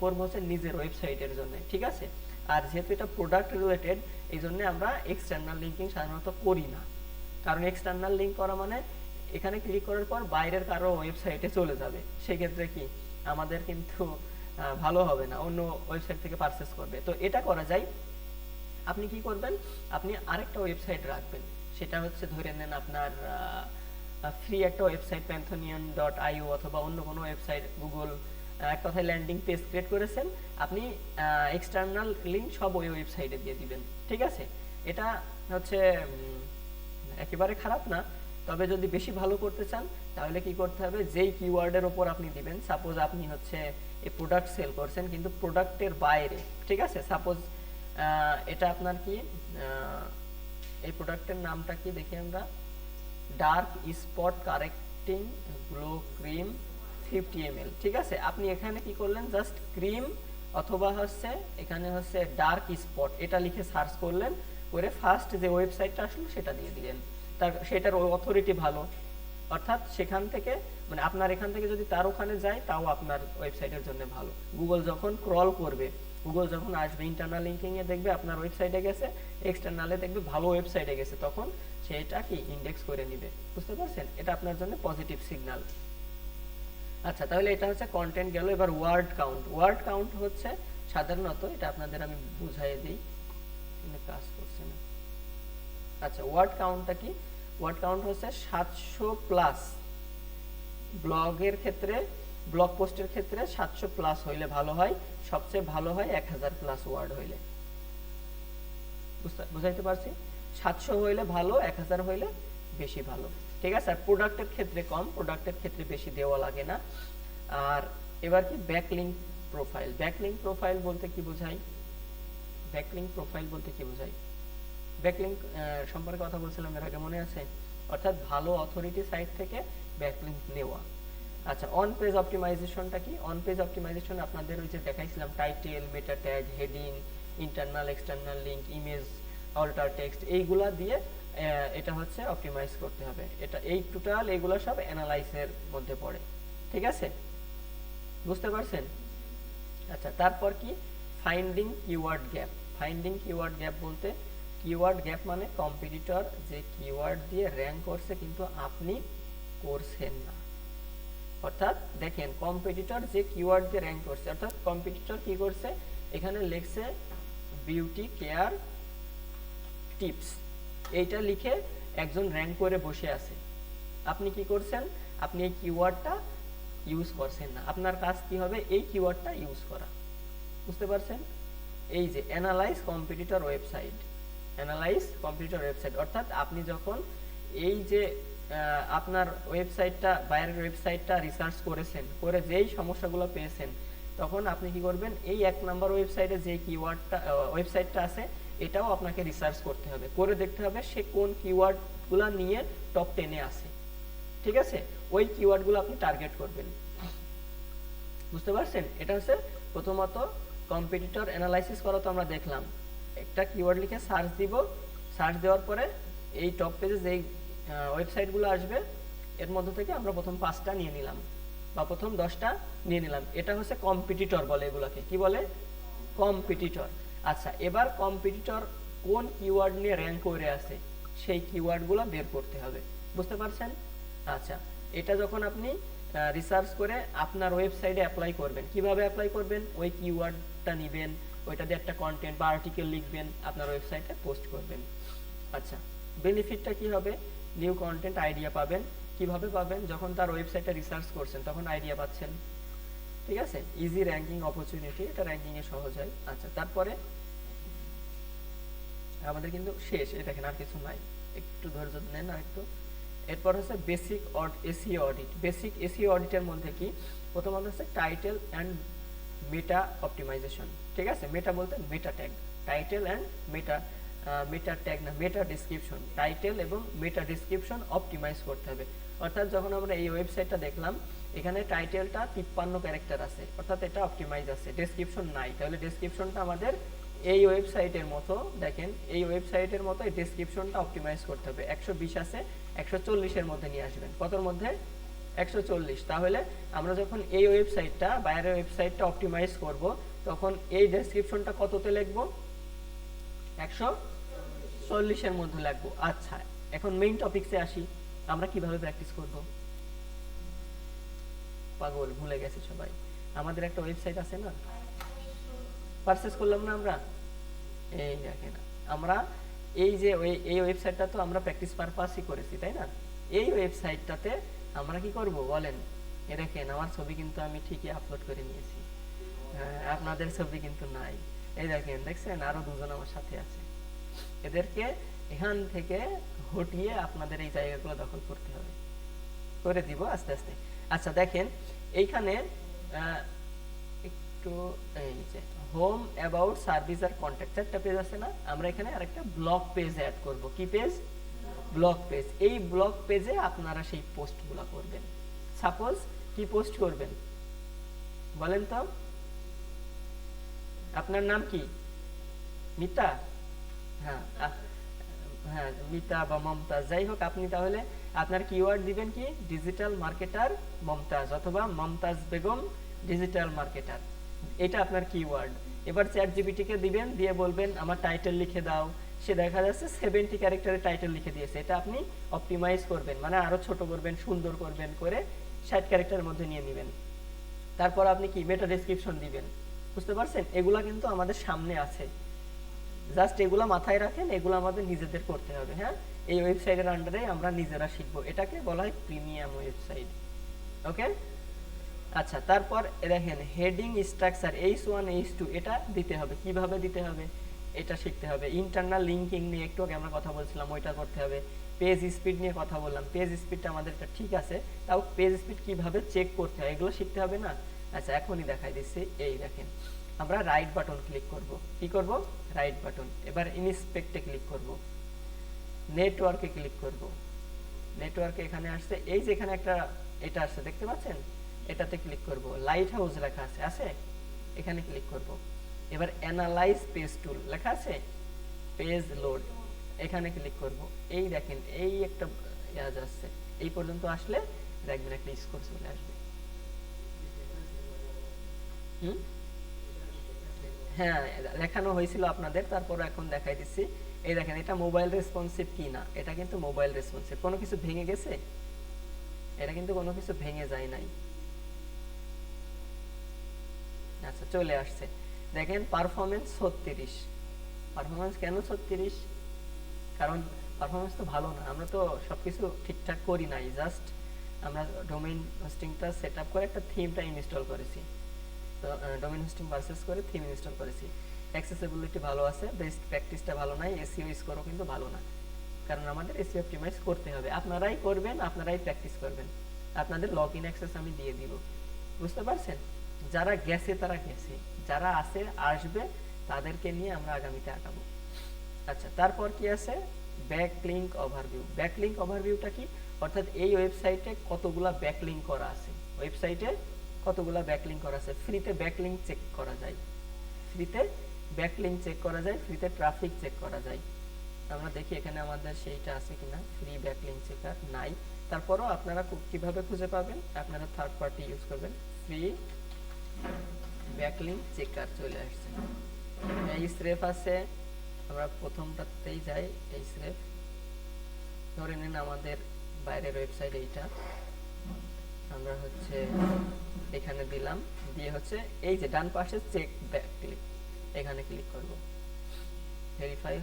করবো হচ্ছে নিজের ওয়েবসাইটের জন্য, ঠিক আছে। আর যেহেতু এটা প্রোডাক্ট রিলেটেড, এই জন্য আমরা এক্সটার্নাল লিঙ্কিং সাধারণত করি না, কারণ এক্সটার্নাল লিঙ্ক করা মানে এখানে ক্লিক করার পর বাইরের কারো ওয়েবসাইটে চলে যাবে, সেক্ষেত্রে কি আমাদের কিন্তু ভালো হবে না, অন্য ওয়েবসাইট থেকে পারচেজ করবে। তো এটা করা যায়, আপনি কি করবেন, আপনি আরেকটা ওয়েবসাইট রাখবেন, সেটা হচ্ছে ধরে নেন আপনার ফ্রি একটা ওয়েবসাইট panthonian.io অথবা অন্য কোনো ওয়েবসাইট, গুগল, এক কথায় ল্যান্ডিং পেজ ক্রিয়েট করেছেন, আপনি এক্সটার্নাল লিঙ্ক সব ওই ওয়েবসাইটে দিয়ে দিবেন, ঠিক আছে। এটা হচ্ছে একেবারে খারাপ না, তবে যদি বেশি ভালো করতে চান তাহলে কি করতে হবে, যেই কিওয়ার্ডের উপর আপনি দিবেন, সাপোজ আপনি হচ্ছে এই প্রোডাক্ট সেল করছেন কিন্তু প্রোডাক্টের বাইরে, ঠিক আছে, সাপোজ এটা আপনার কি এই প্রোডাক্টের নামটা কি দেখি আমরা, dark spot correcting glow cream 50 ml, ঠিক আছে। আপনি এখানে কি করলেন, জাস্ট ক্রিম অথবা হচ্ছে এখানে হচ্ছে ডার্ক স্পট এটা লিখে সার্চ করলেন, করে ফার্স্ট যে ওয়েবসাইটটা আসলো সেটা দিয়ে দিলেন, তার সেটার অথরিটি ভালো, অর্থাৎ সেখান থেকে মানে আপনার এখান থেকে যদি তার ওখানে যায় তাও আপনার ওয়েবসাইটের জন্য ভালো। গুগল যখন ক্রল করবে, গুগল যখন আসবে ইন্টারনাল লিঙ্কিং এ দেখবে আপনার ওয়েবসাইটে গেছে, এক্সটার্নালে দেখবে ভালো ওয়েবসাইটে গেছে, তখন সেটা কি ইন্ডেক্স করে নিবে, বুঝতে পারছেন, এটা আপনার জন্য পজিটিভ সিগন্যাল। আচ্ছা তাহলে এটা হচ্ছে কন্টেন্ট গেল। এবার ওয়ার্ড কাউন্ট, ওয়ার্ড কাউন্ট হচ্ছে সাধারণত, এটা আপনাদের আমি বুঝাই দিই, এখানে কাজ করছে না। আচ্ছা ওয়ার্ড কাউন্টটা কি, ওয়ার্ড কাউন্ট হচ্ছে 700 প্লাস, ব্লগের ক্ষেত্রে ব্লগ পোস্টের ক্ষেত্রে 700 প্লাস হইলে ভালো হয়, সবচেয়ে ভালো হয় 1000 প্লাস ওয়ার্ড হইলে, বুঝাইতে পারছি, 700 হইলে ভালো, 1000 হইলে বেশি ভালো, ঠিক আছে। আর প্রোডাক্টের ক্ষেত্রে কম, প্রোডাক্টের ক্ষেত্রে বেশি দেওয়া লাগে না। আর এবার কি ব্যাকলিঙ্ক প্রোফাইল, ব্যাকলিঙ্ক প্রোফাইল বলতে কি বোঝাই, ব্যাকলিঙ্ক প্রোফাইল বলতে কি বোঝাই, ব্যাকলিঙ্ক সম্পর্কে কথা বলছিলাম এর আগে, মনে আছে, অর্থাৎ ভালো অথরিটি সাইট থেকে ব্যাকলিঙ্ক নেওয়া। আচ্ছা অন পেজ অপটিমাইজেশনটা কি, অন পেজ অপটিমাইজেশন আপনাদের ওই যে দেখাইছিলাম, title, meta tag, heading, internal external link, image, alter text, এইগুলা দিয়ে এটা হচ্ছে অপটিমাইজ করতে হবে। এটা এই টোটাল এগুলো সব অ্যানালাইসের মধ্যে পড়ে, ঠিক আছে, বুঝতে পারছেন। আচ্ছা তারপর কি, finding keyword gap, finding keyword gap বলতে, কিওয়ার্ড গ্যাপ মানে কম্পিটিটর যে কিওয়ার্ড দিয়ে র্যাঙ্ক করছে কিন্তু আপনি করছেন না, অর্থাৎ দেখেন কম্পিটিটর যে কিওয়ার্ড দিয়ে র্যাঙ্ক করছে, অর্থাৎ কম্পিটিটর কি করছে, এখানে লিখছে বিউটি কেয়ার টিপস, এইটা লিখে একজন র্যাঙ্ক করে বসে আছে, আপনি কি করছেন, আপনি এই কিওয়ার্ডটা ইউজ করছেন না, আপনার কাজ কি হবে, এই কিওয়ার্ডটা ইউজ করা, বুঝতে পারছেন। এই যে analyse competitor website, analyse competitor website, অর্থাৎ আপনি যখন এই যে আপনার ওয়েবসাইটটা বাইরের ওয়েবসাইটটা রিসার্চ করেছেন, করে যেই সমস্যাগুলো পেয়েছেন, তখন আপনি কি করবেন, এই এক নাম্বার ওয়েবসাইটে যে কিওয়ার্ডটা ওয়েবসাইটটা আছে এটাও আপনাকে রিসার্চ করতে হবে, করে দেখতে হবে সে কোন কিওয়ার্ডগুলো নিয়ে টপ 10-এ আছে, ঠিক আছে, ওই কিওয়ার্ডগুলো আপনি টার্গেট করবেন, বুঝতে পারছেন। এটা হচ্ছে প্রথমত কম্পিটিটর অ্যানালাইসিস করা, তো আমরা দেখলাম একটা কিওয়ার্ড লিখে সার্চ দিব, সার্চ দেওয়ার পরে এই টপ পেজে যেই ওয়েবসাইটগুলো আসবে এর মধ্যে থেকে আমরা প্রথম 5টা নিয়ে নিলাম বা প্রথম 10টা নিয়ে নিলাম, এটা হচ্ছে কম্পিটিটর বলে, এগুলোকে কি বলে, কম্পিটিটর। আচ্ছা এবার কম্পিটিটর কোন কিওয়ার্ড নিয়ে র্যাঙ্ক করে আছে সেই কিওয়ার্ডগুলো বের করতে হবে, বুঝতে পারছেন। আচ্ছা এটা যখন আপনি রিসার্চ করে আপনার ওয়েবসাইটে অ্যাপ্লাই করবেন, কিভাবে অ্যাপ্লাই করবেন, ওই কিওয়ার্ডটা নেবেন, ওইটা দিয়ে একটা কন্টেন্ট বা আর্টিকেল লিখবেন, আপনার ওয়েবসাইটে পোস্ট করবেন। আচ্ছা বেনিফিটটা কি হবে, নিউ কন্টেন্ট আইডিয়া পাবেন। কিভাবে পাবেন? যখন তার ওয়েবসাইটে রিসার্চ করছেন তখন আইডিয়া পাচ্ছেন। ঠিক আছে, ইজি র্যাঙ্কিং অপরচুনিটি, এটা র্যাঙ্কিংয়ে সহজ হয়। আচ্ছা, তারপরে আমাদের কিন্তু শেষ, এই দেখেন আর কিছু নাই, একটু ধৈর্য নেন আর একটু। এরপর হচ্ছে basic SEO audit. Basic SEO অডিটের মধ্যে কি প্রথমত হচ্ছে টাইটেল অ্যান্ড মেটা অপটিমাইজেশন। ঠিক আছে, মেটা বলতে মেটা tag, title and meta, meta tag না, মেটা ডিসক্রিপশন, টাইটেল এবং মেটা ডিসক্রিপশন অপটিমাইজ করতে হবে। অর্থাৎ যখন আমরা এই ওয়েবসাইটটা দেখলাম, এখানে টাইটেলটা 53 ক্যারেক্টার আছে, অর্থাৎ এটা অপটিমাইজ আছে, ডেসক্রিপশন নাই, তাহলে ডেসক্রিপশনটা আমাদের এই ওয়েবসাইটের মতো, দেখেন এই ওয়েবসাইটের মতো এই ডেসক্রিপশনটা অপটিমাইজ করতে হবে। 120 আছে, 140-এর মধ্যে নিয়ে আসবেন। কতর মধ্যে? 140। তাহলে আমরা যখন এই ওয়েবসাইটটা, বাইরের ওয়েবসাইটটা অপটিমাইজ করব, তখন এই ডেসক্রিপশনটা কততে লিখবো? 140-এর মধ্যে লিখবো। আচ্ছা, এখন মেইন টপিকসে আসি, আমরা কিভাবে প্র্যাকটিস করব? পাগল, ভুলে গেছে সবাই, আমাদের একটা ওয়েবসাইট আছে না, পারচেজ করলাম না আমরা, এই দেখেন আমরা এই যে এই ওয়েবসাইটটা তো আমরা প্র্যাকটিস পারপাসই করেছি, তাই না? এই ওয়েবসাইটটাতে আমরা কি করব বলেন? এ দেখেন আমার ছবি কিন্তু আমি ঠিকই আপলোড করে নিয়েছি, আপনাদের ছবি কিন্তু নাই। এই দেখেন, দেখছেন আরো দুজন আমার সাথে আছে, এদেরকে এখান থেকে হটিয়ে আপনাদের এই জায়গাগুলো দখল করতে হবে, করে দিব আস্তে আস্তে। আচ্ছা দেখেন এইখানে একটু, এই যে হোম, অ্যাবাউট, সার্ভিস আর কন্ট্যাক্ট, চারটা পেজ আছে না? আমরা এখানে আরেকটা ব্লগ পেজ অ্যাড করব। কি পেজ? Blog page. এই ব্লগ পেজে আপনারা সেই পোস্টগুলো করবেন। সাপোজ কি পোস্ট করবেন বলেন তো? আপনার নাম কি? মিতা? হ্যাঁ, হ্যাঁ মিতা বা মমতাজ, যাই হোক, আপনি তাহলে আপনার কিওয়ার্ড দিবেন কি? ডিজিটাল মার্কেটার মমতাজ, অথবা মমতাজ বেগম ডিজিটাল মার্কেটার, এটা আপনার কিওয়ার্ড। এবার চ্যাট জিপিটিকে দিবেন, দিয়ে বলবেন আমার টাইটেল লিখে দাও, সে দেখা যাচ্ছে 70 ক্যারেক্টারের টাইটেল লিখে দিয়েছে। এটা আপনি অপটিমাইজ করবেন, মানে আরো ছোট করবেন, সুন্দর করবেন, করে 60 ক্যারেক্টারের মধ্যে নিয়ে নেবেন। তারপর আপনি কি মেটা ডেসক্রিপশন দিবেন। বুঝতে পারছেন? এগুলা কিন্তু আমাদের সামনে আছে, জাস্ট এগুলা মাথায় রাখেন, এগুলো আমাদের নিজেদের করতে হবে। হ্যাঁ, এই ওয়েবসাইটের আন্ডারে আমরা নিজেরা শিখবো, এটাকে বলা হয় প্রিমিয়াম ওয়েবসাইট। ওকে, আচ্ছা তারপর দেখেন হেডিং স্ট্রাকচার H1 H2 এটা দিতে হবে। কিভাবে দিতে হবে এটা শিখতে হবে। ইন্টারনাল লিঙ্কিং নিয়ে একটু আগে আমরা কথা বলছিলাম, ওইটা করতে হবে। পেজ স্পিড নিয়ে কথা বললাম, পেজ স্পিডটা আমাদের এটা ঠিক আছে, তাও পেজ স্পিড কিভাবে চেক করতে হয় এগুলো শিখতে হবে না? আচ্ছা এখনই দেখাই দিচ্ছি। এই দেখেন আমরা রাইট বাটন ক্লিক করব। কি করব? Right button. এবার ইনস্পেক্টে ক্লিক করব, নেটওয়ার্কে ক্লিক করব। নেটওয়ার্কে এখানে আসছে, এই যে এখানে একটা এটা আসছে দেখতে পাচ্ছেন, এটাতে ক্লিক করব। লাইট হাউস লেখা আছে, আছে এখানে ক্লিক করব। এবার অ্যানালাইজ পেজ টুল লেখা আছে, পেজ লোড, এখানে ক্লিক করব। এই দেখেন এই একটা ইয়াজ আসছে, এই পর্যন্ত আসলে দেখবেন একটা স্কোর চলে আসবে। হ্যাঁ দেখানো হয়েছিল আপনাদের, তারপর এখন দেখাই দিচ্ছি। এই দেখেন এটা মোবাইল রেসপন্সিভ কি না, এটা কিন্তু মোবাইল রেসপন্সিভ। কোনো কিছু ভেঙে গেছে? এটা কিন্তু কোনো কিছু ভেঙে যায় নাই। আচ্ছা চলে আসছে, দেখেন পারফরমেন্স 36। পারফরমেন্স কেন 36? কারণ পারফরমেন্স তো ভালো না, আমরা তো সবকিছু ঠিকঠাক করি নাই, জাস্ট আমরা ডোমেইন হোস্টিংটা সেট আপ করে একটা থিমটা ইনস্টল করেছি। তো ডোমেইন হোস্টিং পারচেজ করে থিম ইনস্টল করেছি। অ্যাক্সেসিবিলিটি ভালো আছে, বেস্ট প্র্যাকটিসটা ভালো নাই, এসইও স্কোরও কিন্তু ভালো না, কারণ আমাদের এসইও অপটিমাইজ করতে হবে। আপনারাই করবেন, আপনারাই প্র্যাকটিস করবেন। আপনাদের লগ ইন অ্যাক্সেস আমি দিয়ে দিব। বুঝতে পারছেন? যারা গেছে তারা গেছে, যারা আছে আসবে, তাদেরকে নিয়ে আমরা আগামীতে আগাবো। আচ্ছা তারপর কি আছে? Backlink overview. ব্যাকলিংক ওভারভিউটা কি? অর্থাৎ এই ওয়েবসাইটে কতগুলা ব্যাকলিংক করা আছে, ওয়েবসাইটে কতগুলা ব্যাকলিংক করা আছে। ফ্রিতে ব্যাকলিংক চেক করা যায়, ফ্রিতে ব্যাকলিংক চেক করা যায়, ফ্রিতে ট্রাফিক চেক করা যায়। আমরা দেখি এখানে আমাদের সেইটা আছে কিনা, ফ্রি ব্যাকলিংক চেকার নাই। তারপরও আপনারা কিভাবে খুঁজে পাবেন? আপনারা থার্ড পার্টি ইউজ করবেন, ফ্রি ব্যাকলিংক চেকার চলে আসছে। এই স্রেফ আছে, আমরা প্রথমটাতেই যাই। এই স্রেফ ধরে নিন আমাদের বাইরের ওয়েবসাইট এইটা, আমরা হচ্ছে এখানে দিলাম, দিয়ে হচ্ছে এই যে ডান পাশে চেক ব্যাক ক্লিক, এখানে ক্লিক করব। ভেরিফাই,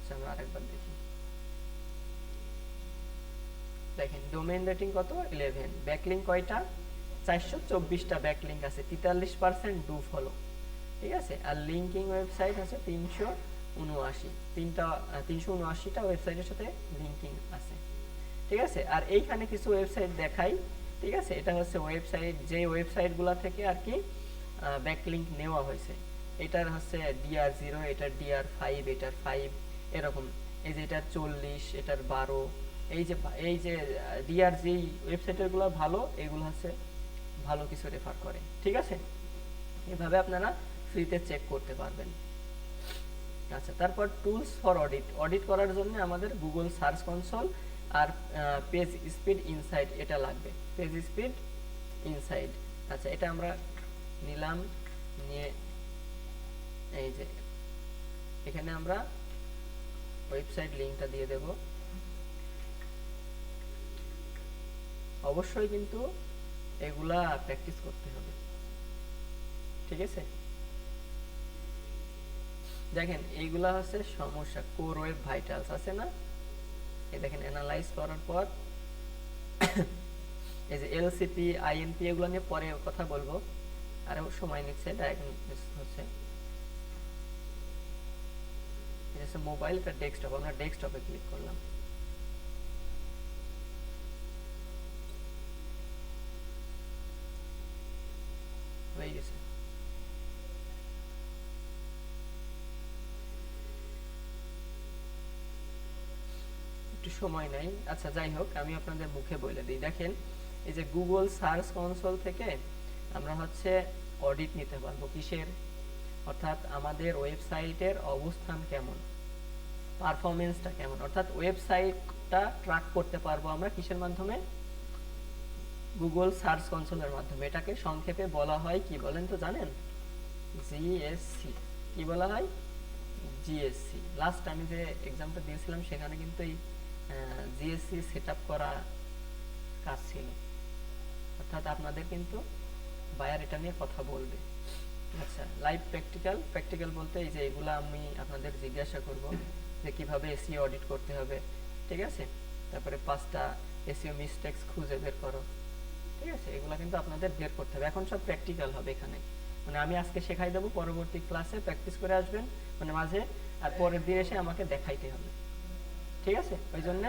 আচ্ছা আমরা আরেকবার দেখি। দেখেন ডোমেইন রেটিং কত 11, ব্যাকলিংক কয়টা 424টা ব্যাকলিংক আছে, 43% ডু ফলো, ঠিক আছে। আর লিঙ্কিং ওয়েবসাইট আছে 379টা ওয়েবসাইটের সাথে লিঙ্কিং আছে, ঠিক আছে। আর এইখানে কিছু ওয়েবসাইট দেখাই, ঠিক আছে। এটা হচ্ছে ওয়েবসাইট, যে ওয়েবসাইটগুলো থেকে আর কি ব্যাকলিংক নেওয়া হয়েছে। এটার হচ্ছে DR0, এটার DR5, এটার 5 এরকম। এই যে এটার 40, এটার 12, এই যে DR যেই ওয়েবসাইটগুলো ভালো, এগুলো হচ্ছে ভালো কিছু রেফার করে, ঠিক আছে। এভাবে আপনারা ফ্রিতে চেক করতে পারবেন। আচ্ছা, তারপর টুলস ফর অডিট, অডিট করার জন্য আমাদের গুগল সার্চ কনসোল আর পেজ স্পিড ইনসাইট এটা লাগবে, পেজ স্পিড ইনসাইট। আচ্ছা, এটা আমরা নিলাম, নিয়ে এই যে এখানে আমরা ওয়েবসাইট লিংকটা দিয়ে দেব। অবশ্যই কিন্তু এগুলা প্র্যাকটিস করতে হবে, ঠিক আছে। দেখেন এইগুলা হচ্ছে সমস্যা, কোর ওয়েব ভাইটালস আছে না, এই দেখেন অ্যানালাইজ করার পর এই যে এলসিপি আইএনপি এগুলো নিয়ে পরে কথা বলবো, আরো সময় নিচ্ছে, এটা এখন হচ্ছে মোবাইল, এটা ডেস্কটপ, আমরা ডেস্কটপে ক্লিক করলাম। হয়ে গেছে। একটু সময় নাই, আচ্ছা যাই হোক, আমি আপনাদের মুখে বলে দিই। দেখেন এই যে গুগল সার্চ কনসোল থেকে আমরা হচ্ছে অডিট নিতে পারবো, কিসের, অর্থাৎ আমাদের ওয়েবসাইটের অবস্থান কেমন, পারফরমেন্সটা কেমন, অর্থাৎ ওয়েবসাইটটা ট্র্যাক করতে পারবো আমরা কিসের মাধ্যমে, গুগল সার্চ কনসোলের মাধ্যমে। এটাকে সংক্ষেপে বলা হয় কি বলেন তো, জানেন? জিএসসি। কি বলা হয়? জিএসসি। লাস্ট আমি যে এক্সামটা দিয়েছিলাম সেখানে কিন্তু এই জিএসসি সেটআপ করা কাজ ছিল, অর্থাৎ আপনাদের কিন্তু বায়ার এটা নিয়ে কথা বলবে। আচ্ছা, লাইভ প্র্যাকটিক্যাল বলতে এই যে এগুলো আমি আপনাদের জিজ্ঞাসা করব যে কিভাবে এসইও অডিট করতে হবে, ঠিক আছে। তারপরে 5টা এসইও মিস্টেকস খুঁজে বের করো, ঠিক আছে। এগুলো কিন্তু আপনাদের বের করতে হবে, এখন সব প্র্যাকটিক্যাল হবে এখানে। মানে আমি আজকে শেখাই দেবো, পরবর্তী ক্লাসে প্র্যাকটিস করে আসবেন মানে মাঝে, আর পরের দিন এসে আমাকে দেখাইতে হবে, ঠিক আছে। ওই জন্য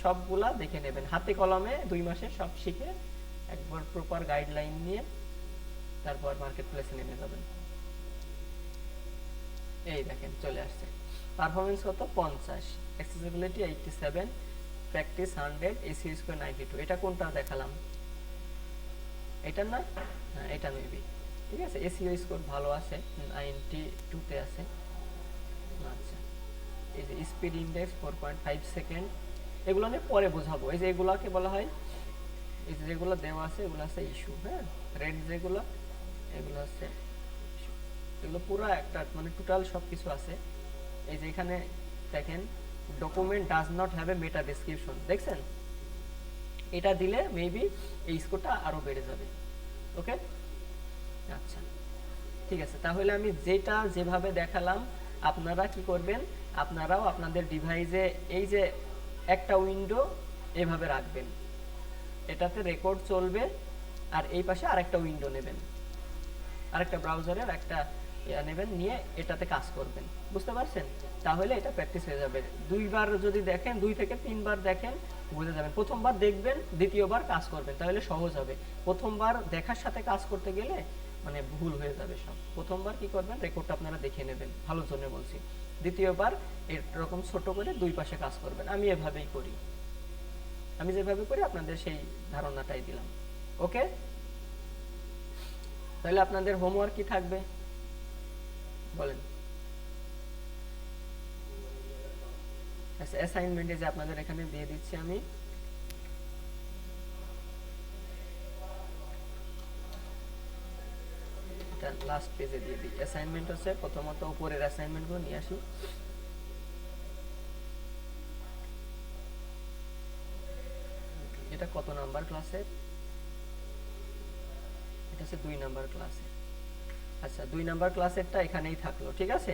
সবগুলা দেখে নেবেন, হাতে কলমে 2 মাসে সব শিখে একবার প্রপার গাইডলাইন নিয়ে তারপর মার্কেট প্লেসে নেমে যাবেন। এই দেখেন চলে আসছে। পারফরমেন্স কত 50, অ্যাক্সেসিবিলিটি 87, প্র্যাকটিস 100, এসইও স্কোর 92। এটা কোনটা দেখালাম? এটা না, হ্যাঁ এটা মেবি, ঠিক আছে। এসইও স্কোর ভালো আছে, 92 তে আছে। আচ্ছা, এই যে স্পিড ইনডেক্স 4.5 সেকেন্ড, এগুলো নিয়ে পরে বোঝাবো। এই যে এগুলাকে বলা হয়, এই যে যেগুলো দেওয়া আছে এগুলো আছে ইস্যু, হ্যাঁ। রেড যেগুলো, এগুলো আছে ইস্যু। এগুলো পুরো একটা মানে টোটাল সব কিছু আছে। এই যে এখানে দেখেন document does not have a meta description, দেখছেন? এটা দিলে মেবি এই স্কোরটা আরো বেড়ে যাবে। ওকে, আচ্ছা ঠিক আছে। তাহলে আমি যেটা যেভাবে দেখালাম আপনারা কি করবেন, আপনারাও আপনাদের ডিভাইসে এই যে একটা উইন্ডো এভাবে রাখবেন, এটাতে রেকর্ড চলবে, আর এই পাশে আরেকটা উইন্ডো নেবেন, আরেকটা ব্রাউজারের একটা নেবেন, নিয়ে এটাতে কাজ করবেন। বুঝতে পারছেন? তাহলে এটা প্র্যাকটিস হয়ে যাবে। 2বার যদি দেখেন, 2 থেকে 3বার দেখেন, বুঝে যাবেন। প্রথমবার দেখবেন, দ্বিতীয়বার কাজ করবেন, তাহলে সহজ হবে। প্রথমবার দেখার সাথে কাজ করতে গেলে মানে ভুল হয়ে যাবে সব। প্রথমবার কি করবেন, রেকর্ডটা আপনারা দেখে নেবেন, ভালো জন্য বলছি। দ্বিতীয়বার এরকম ছোট করে 2 পাশে কাজ করবেন। আমি এভাবেই করি, আমি যেভাবে করি আপনাদের সেই ধারণাটাই দিলাম। ওকে, তাহলে আপনাদের হোমওয়ার্ক কি থাকবে বলেন? আচ্ছা, অ্যাসাইনমেন্টে যে আপনাদের এখানে দিয়ে দিচ্ছি আমি, এটা লাস্ট পেজে দিয়ে দিই। অ্যাসাইনমেন্ট হচ্ছে প্রথমত উপরের অ্যাসাইনমেন্টগুলো নিয়ে আসি। এটা কত নাম্বার ক্লাসের? এটা হচ্ছে 2 নাম্বার ক্লাসে। আচ্ছা, 2 নাম্বার ক্লাসেরটা এখানেই থাকলো, ঠিক আছে।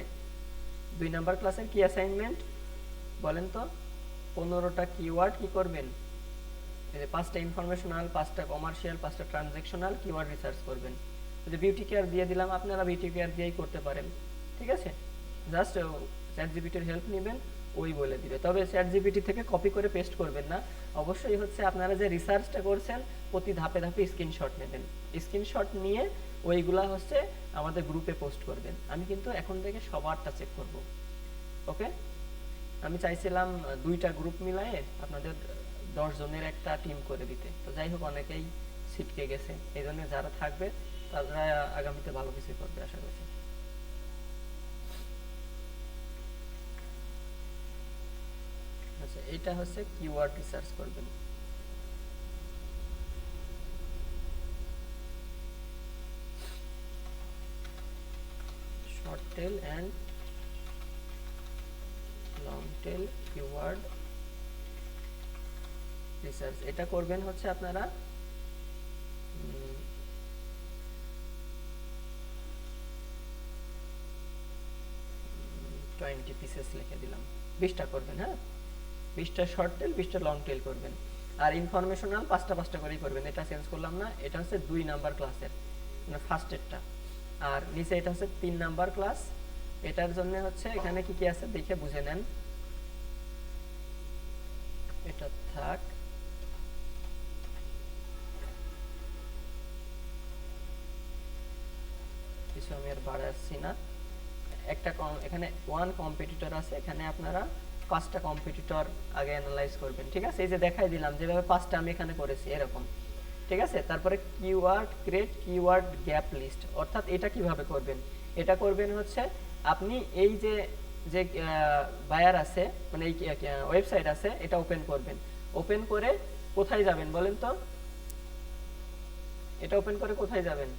2 নাম্বার ক্লাসের কি অ্যাসাইনমেন্ট, বলেন তো 15টা কিওয়ার্ড কি করবেন, এই যে 5টা ইনফরমেশনাল, 5টা কমার্শিয়াল, 5টা ট্রানজ্যাকশনাল কিওয়ার্ড রিসার্চ করবেন। এই যে বিউটি কেয়ার দিয়ে দিলাম, আপনারা বিউটি কেয়ার দিয়েই করতে পারেন, ঠিক আছে। জাস্ট চ্যাট জিপিটির হেল্প নেবেন, ওই বলে দিবে। তবে চ্যাট জিপিটি থেকে কপি করে পেস্ট করবেন না, অবশ্যই হচ্ছে আপনারা যে রিসার্চটা করছেন প্রতি ধাপে ধাপে স্ক্রিনশট নেবেন, স্ক্রিনশট নিয়ে ওইগুলা হচ্ছে আমাদের গ্রুপে পোস্ট করবেন। আমি কিন্তু এখন থেকে সবারটা চেক করব, ওকে। আমি চাইছিলাম 2টা গ্রুপ মিলায়ে আপনাদের 10 জনের একটা টিম করে দিতে, তো যাই হোক অনেকেই ছিটকে গেছে, এই জন্য যারা থাকবে তারা আগামীতে ভালো কিছু করবে আশা করছি। আচ্ছা, এটা হচ্ছে কিওয়ার্ড রিসার্চ করবেন। Short tail and long tail keyword research, এটা করবেন হচ্ছে আপনারা 20 পিসেস লিখে দিলাম, 20টা করবেন, হ্যাঁ 20টা শর্ট টেল 20টা লং টেল করবেন। আর ইনফরমেশনাল 5টা করেই করবেন, এটা চেঞ্জ করলাম না, এটা হচ্ছে 2 নাম্বার ক্লাসের মানে ফার্স্ট এরটা। আর নিচে এটা হচ্ছে 3 নাম্বার ক্লাস, এটার জন্য হচ্ছে এখানে কি কি আছে দেখে বুঝে নেন। এটা থাক, কিছু আমি আর বাড়াচ্ছি না। একটা এখানে 1 কম্পিটিটর আছে, এখানে আপনারা 5টা কম্পিটিটর আগে অ্যানালাইজ করবেন, ঠিক আছে। এই যে দেখাই দিলাম যেভাবে 5টা আমি এখানে করেছি এরকম, ঠিক আছে। তারপরে keyword create keyword gap list, অর্থাৎ এটা কিভাবে করবেন, এটা করবেন হচ্ছে আপনি এই যে যে বায়ার আছে মানে এই ওয়েবসাইট আছে এটা ওপেন করবেন, ওপেন করে কোথায় যাবেন বলেন তো, এটা ওপেন করে কোথায় যাবেন,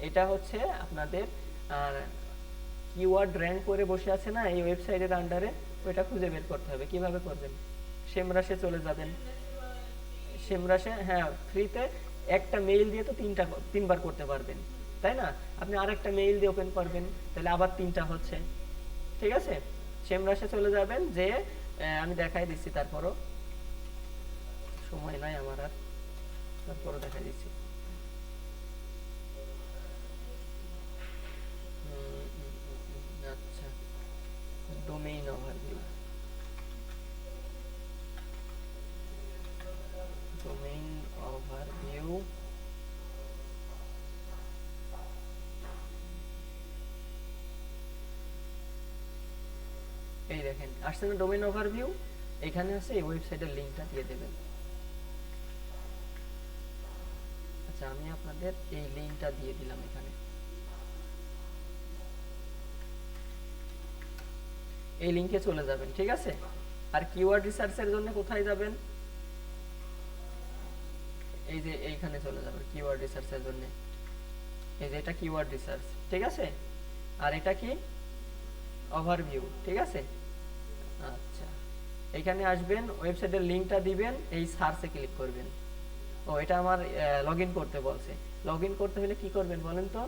এটা হচ্ছে আপনাদের কিওয়ার্ড র্যাঙ্ক করে বসে আছে না এই ওয়েবসাইটের আন্ডারে, ওইটা খুঁজে বের করতে হবে। কিভাবে করবেন, সেমরাশে চলে যাবেন, সেমরাশে, হ্যাঁ ফ্রিতে একটা মেইল দিয়ে তো 3বার করতে পারবেন, তাই না। আপনি আরেকটা মেইল দিয়ে ওপেন করবেন, তাহলে আবার 3টা হচ্ছে, ঠিক আছে। সেমরাশে চলে যাবেন, যে আমি দেখাই দিচ্ছি, তারপরও সময় নাই আমার আর, তারপরও দেখাই দিচ্ছি। আচ্ছা, ডোমেইন ওভারভিউ, ডোমেইন ওভারভিউ, এই দেখেন আসছে না ডোমেইন ওভারভিউ, এখানে আছে এই ওয়েবসাইটের লিংকটা দিয়ে দেবেন। আচ্ছা, আমি আপনাদের এই লিংকটা দিয়ে দিলাম এখানে, এই লিংকে চলে যাবেন, ঠিক আছে। আর কিওয়ার্ড রিসার্চের জন্য কোথায় যাবেন, এই যে এইখানে চলে যাবেন কিওয়ার্ড রিসার্চের জন্য, এই যে এটা কিওয়ার্ড রিসার্চ, ঠিক আছে। আর এটা কি ওভারভিউ, ঠিক আছে। আচ্ছা, এখানে আসবেন, ওয়েবসাইটের লিংকটা দিবেন, এই সার্চে ক্লিক করবেন। ও এটা আমার লগইন করতে বলছে, লগইন করতে হলে কি করবেন বলেন তো,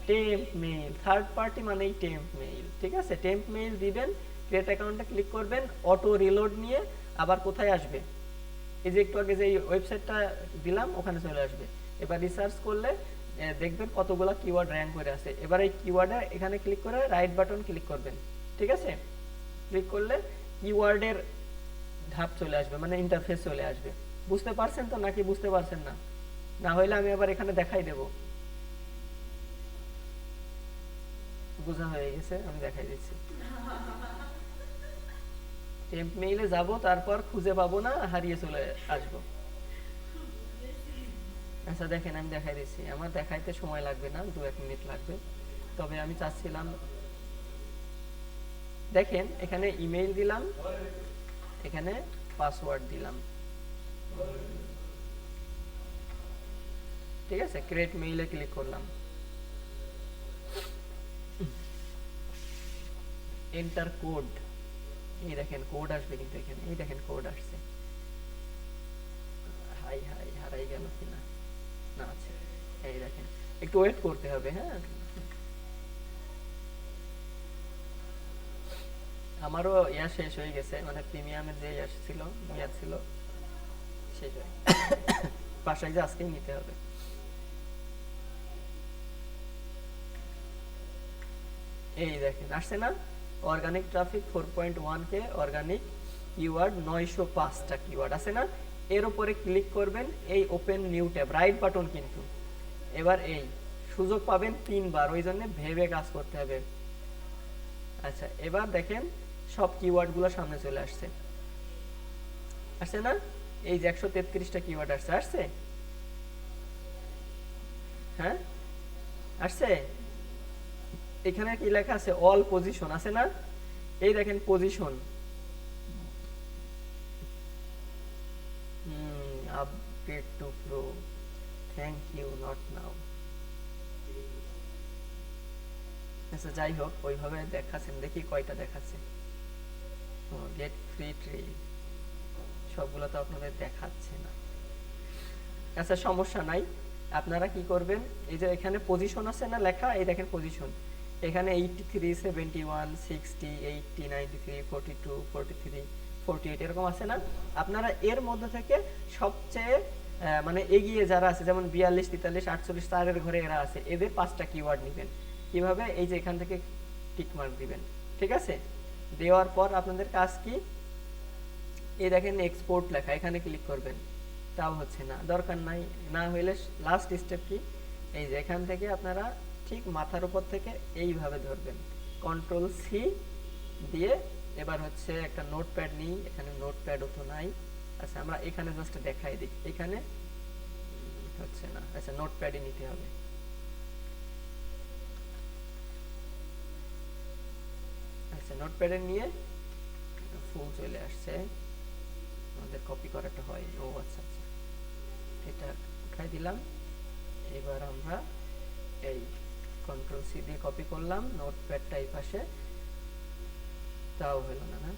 টেম্প মেইল, থার্ড পার্টি মানে এই টেম্প মেইল, ঠিক আছে। টেম্প মেইল দিবেন, ক্রিয়েট অ্যাকাউন্টে ক্লিক করবেন, অটো রিলোড নিয়ে আবার কোথায় আসবে, এই যে একটু আগে যে ওয়েবসাইটটা দিলাম ওখানে চলে আসবে। এবার রিসার্চ করলে দেখবেন কতগুলো কিওয়ার্ড র্যাঙ্ক করে আছে। এবার এই কিওয়ার্ডে এখানে ক্লিক করে রাইট বাটন ক্লিক করবেন, ঠিক আছে। ক্লিক করলে কিওয়ার্ডের ধাপ চলে আসবে, মানে ইন্টারফেস চলে আসবে। বুঝতে পারছেন তো নাকি বুঝতে পারছেন না, না হইলে আমি আবার এখানে দেখাই দেব। বোঝা হয়ে গেছে, আমি দেখাই দিচ্ছি। টেম্প মেইলে যাব, তারপর খুঁজে পাবো না, হারিয়ে চলে আসবো। আচ্ছা দেখেন, আমি দেখাই দিচ্ছি, আমার দেখাইতে সময় লাগবে না, 2-1 মিনিট লাগবে। তবে আমি চাচ্ছিলাম, দেখেন এখানে ইমেইল দিলাম, এখানে পাসওয়ার্ড দিলাম, ঠিক আছে। ক্রিয়েট মেইলে ক্লিক করলাম, এন্টার কোড, এই দেখেন কোড আসবে, কিন্তু এখানে এই দেখেন কোড আসছে। হাই হাই, হারাই গেল কিনা, না আছে, এই দেখেন, একটু ওয়েট করতে হবে, হ্যাঁ। আমারও ইয়া শেষ হয়ে গেছে, মানে প্রিমিয়ামের যে ইয়া ছিল, মেয়াদ ছিল, শেষ হয়ে বাসায় যে আজকেই নিতে হবে। এই দেখেন আসছে না, অর্গানিক ট্রাফিক 4.1 কে, অর্গানিক কিওয়ার্ড 905টা কিওয়ার্ড আছে না। এর উপরে ক্লিক করবেন, এই open new tab, right button কিন্তু। এবার এই সুযোগ পাবেন 3 বার, ওই জন্য ভেবে কাজ করতে হবে। আচ্ছা এবার দেখেন সব কিওয়ার্ডগুলো সামনে চলে আসছে, আসছে না? এই যে 133টা কিওয়ার্ড আসছে, আসছে? হ্যাঁ আসছে। এখানে কি লেখা আছে? অল পজিশন আছে না? এই দেখেন position, update to pro, thank you not now. আচ্ছা যাই হোক, ওইভাবে দেখাচ্ছেন, দেখি কয়টা দেখাচ্ছে। গেট ফ্রি ট্রি, সবগুলো তো আপনাদের দেখাচ্ছে না। আচ্ছা সমস্যা নাই, আপনারা কি করবেন, এই যে এখানে পজিশন আছে না লেখা, এই দেখেন পজিশন, এখানে 83, 71, 60, 80, 93, 42, 43, 48 এরকম আছে না। আপনারা এর মধ্যে থেকে সবচেয়ে মানে এগিয়ে যারা আছে, যেমন 42, 43, 48, 4-এর ঘরে এরা আছে, এদের 5টা কিওয়ার্ড নেবেন। কিভাবে? এই যে এখান থেকে টিক মার্ক দিবেন, ঠিক আছে? দেওয়ার পর আপনাদের কাজ কি, এই দেখেন এক্সপোর্ট লেখা, এখানে ক্লিক করবেন। তাও হচ্ছে না, দরকার নাই, না হইলে লাস্ট স্টেপ কি, এই যে এখান থেকে আপনারা ঠিক মাথার উপর থেকে এইভাবে ধরবেন, কন্ট্রোল সি দিয়ে। এবার হচ্ছে একটা নোটপ্যাড নিই, এখানে নোটপ্যাডও তো নাই। আচ্ছা আমরা এখানে জাস্ট দেখাই দিই, এখানে হচ্ছে না। আচ্ছা নোটপ্যাডই নিতে হবে। আচ্ছা নোটপ্যাডে নিয়ে ফুল চলে আসছে, আমাদের কপি করাটা হয়। ও আচ্ছা আচ্ছা, এটা উঠাই দিলাম। এবার আমরা এই কন্ট্রোল সি দিয়ে কপি করলাম, নোটপ্যাডটা এই পাশে, তাও হলো না। না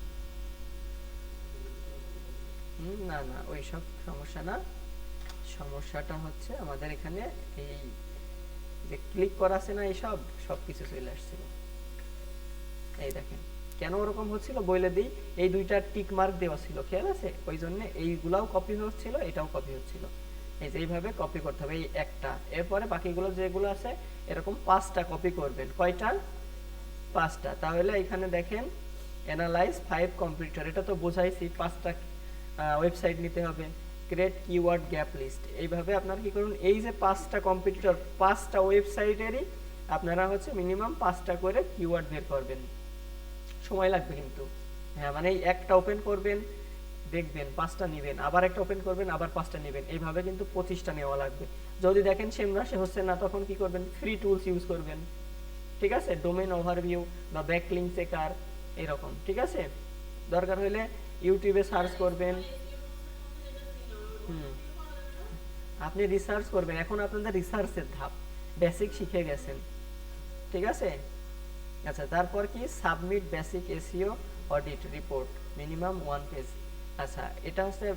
না না, ওই সব সমস্যা না, সমস্যাটা হচ্ছে আমাদের এখানে এই যে ক্লিক করা আছে না, এই সব কিছু চলে আসছিল। এই দেখেন কেন ওরকম হচ্ছিল বলে দিই, এই দুইটা টিক মার্ক দেওয়া ছিল, খেয়াল আছে? ওই জন্য এইগুলাও কপি হচ্ছিল, এটাও কপি হচ্ছিল। এই যে এইভাবে কপি করতে হবে, এই একটা, এরপরে বাকিগুলো যেগুলো আছে এরকম 5টা কপি করবেন। কয়টা? 5টা। তাহলে এখানে দেখেন অ্যানালাইজ 5 কম্পিউটার, এটা তো বোঝাইছি, 5টা ওয়েবসাইট নিতে হবে। ক্রিয়েট কিওয়ার্ড গ্যাপ লিস্ট, এইভাবে আপনারা কি করুন, এই যে 5টা কম্পিউটার, 5টা ওয়েবসাইটেরই আপনারা হচ্ছে মিনিমাম 5টা করে কিওয়ার্ড বের করবেন। সময় লাগবে কিন্তু, হ্যাঁ মানে এই একটা ওপেন করবেন, দেখবেন 5টা নেবেন, আবার একটা ওপেন করবেন, আবার 5টা নেবেন, এইভাবে কিন্তু 25টা নেওয়া লাগবে। যদি দেখেন সেমরাশে হচ্ছে না, তখন কি করবেন, ফ্রি টুলস ইউজ করবেন, ঠিক আছে? ডোমেন ওভারভিউ বা ব্যাকলিংক চেকার এরকম, ঠিক আছে? দরকার হলে ইউটিউবে সার্চ করবেন। হুম, আপনি রিসার্চ করবেন, এখন আপনাদের রিসার্চের ধাপ, বেসিক শিখে গেছেন, ঠিক আছে? আচ্ছা তারপর কি, submit basic SEO audit report, minimum 1 page. আচ্ছা এটা হচ্ছে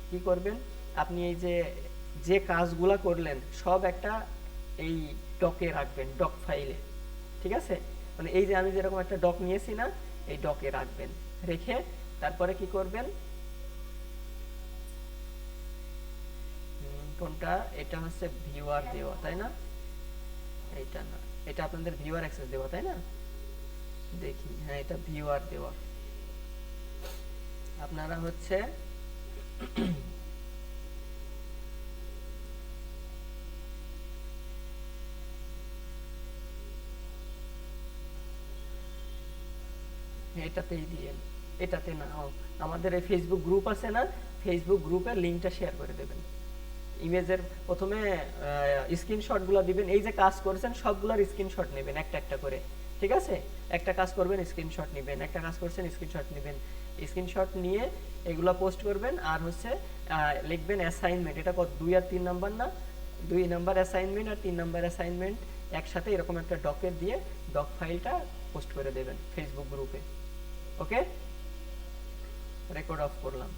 কি করবেন, আপনি এই যে যে কাজগুলা করলেন সব একটা এই ডকে রাখবেন, ডক ফাইলে, ঠিক আছে? মানে এই যে আমি যেরকম একটা ডক নিয়েছি না, এই ডকে রাখবেন, রেখে তারপরে কি করবেন, কোনটা, এটা হচ্ছে ভিউয়ার দেওয়া তাই না? এইটা না, এটা আপনাদের ভিউয়ার অ্যাক্সেস দেওয়া তাই না? দেখি, হ্যাঁ এটা ভিউয়ার দেওয়া। আপনারা হচ্ছে এটাতেই দিয়েন, এটাতে না, আমাদের এই ফেসবুক গ্রুপ আছে না, ফেসবুক গ্রুপের লিঙ্কটা শেয়ার করে দেবেন। ইমেজের প্রথমে স্ক্রিনশটগুলো দিবেন, এই যে কাজ করেছেন সবগুলোর স্ক্রিনশট নেবেন একটা একটা করে, ঠিক আছে? একটা কাজ করবেন স্ক্রিনশট নেবেন, একটা কাজ করছেন স্ক্রিনশট নেবেন, স্ক্রিনশট নিয়ে এগুলো পোস্ট করবেন। আর হচ্ছে লিখবেন অ্যাসাইনমেন্ট, এটা কত, 2 আর 3 নাম্বার না, 2 নাম্বার অ্যাসাইনমেন্ট আর 3 নাম্বার অ্যাসাইনমেন্ট একসাথে এরকম একটা ডকে দিয়ে ডক ফাইলটা পোস্ট করে দেবেন ফেসবুক গ্রুপে। ওকে, রেকর্ড অফ করলাম।